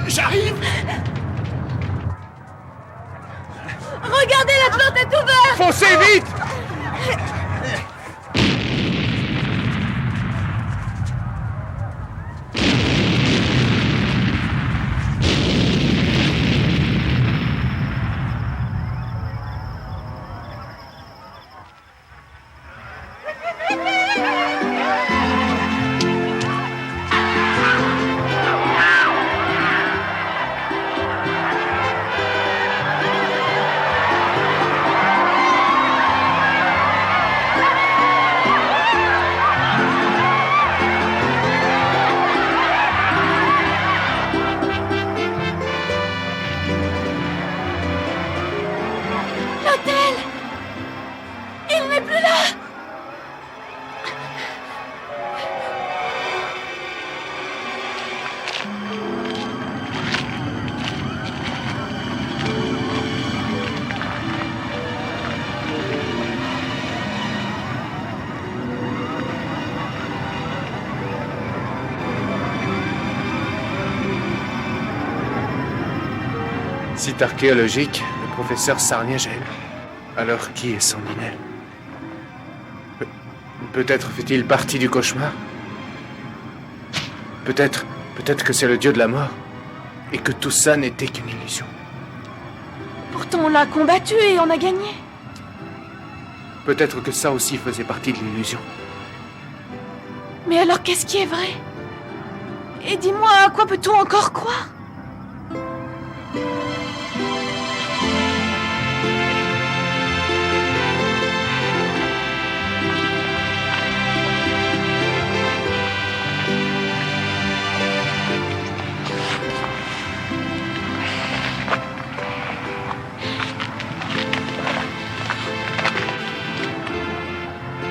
J'arrive! Regardez, la porte est ouverte! Foncez vite! L'hôtel! Il n'est plus là! Site archéologique, le professeur Sarniagel. Alors qui est Sanguinel? Peut-être fait-il partie du cauchemar? Peut-être que c'est le dieu de la mort et que tout ça n'était qu'une illusion. Pourtant, on l'a combattu et on a gagné. Peut-être que ça aussi faisait partie de l'illusion. Mais alors qu'est-ce qui est vrai? Et dis-moi, à quoi peut-on encore croire?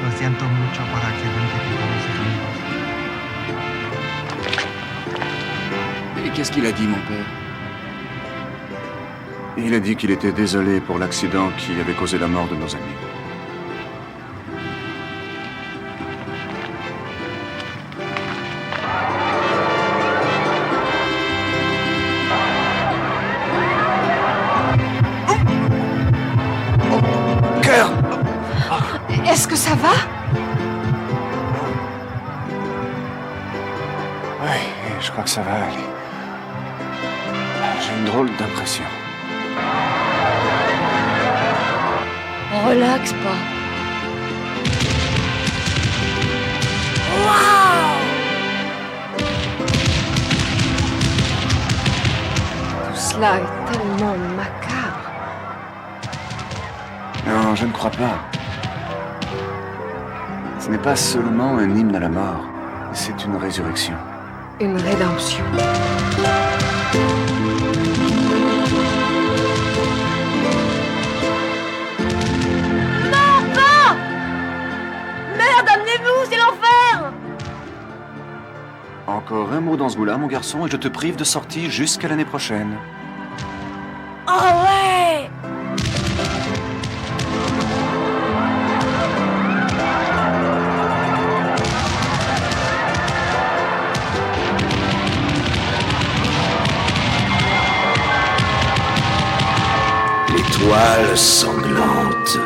Lo siento mucho por accidente que con mis amigos. Et qu'est-ce qu'il a dit, mon père? Il a dit qu'il était désolé pour l'accident qui avait causé la mort de nos amis. Cœur! Est-ce que ça va? Oui, je crois que ça va aller. J'ai une drôle d'impression. Relax pas. Tout cela est tellement macabre. Non, je ne crois pas. Ce n'est pas seulement un hymne à la mort, c'est une résurrection. Une rédemption. Non, pas! Merde, amenez-vous, c'est l'enfer! Encore un mot dans ce goût-là, mon garçon, et je te prive de sortie jusqu'à l'année prochaine. Oh ouais! L'étoile sanglante.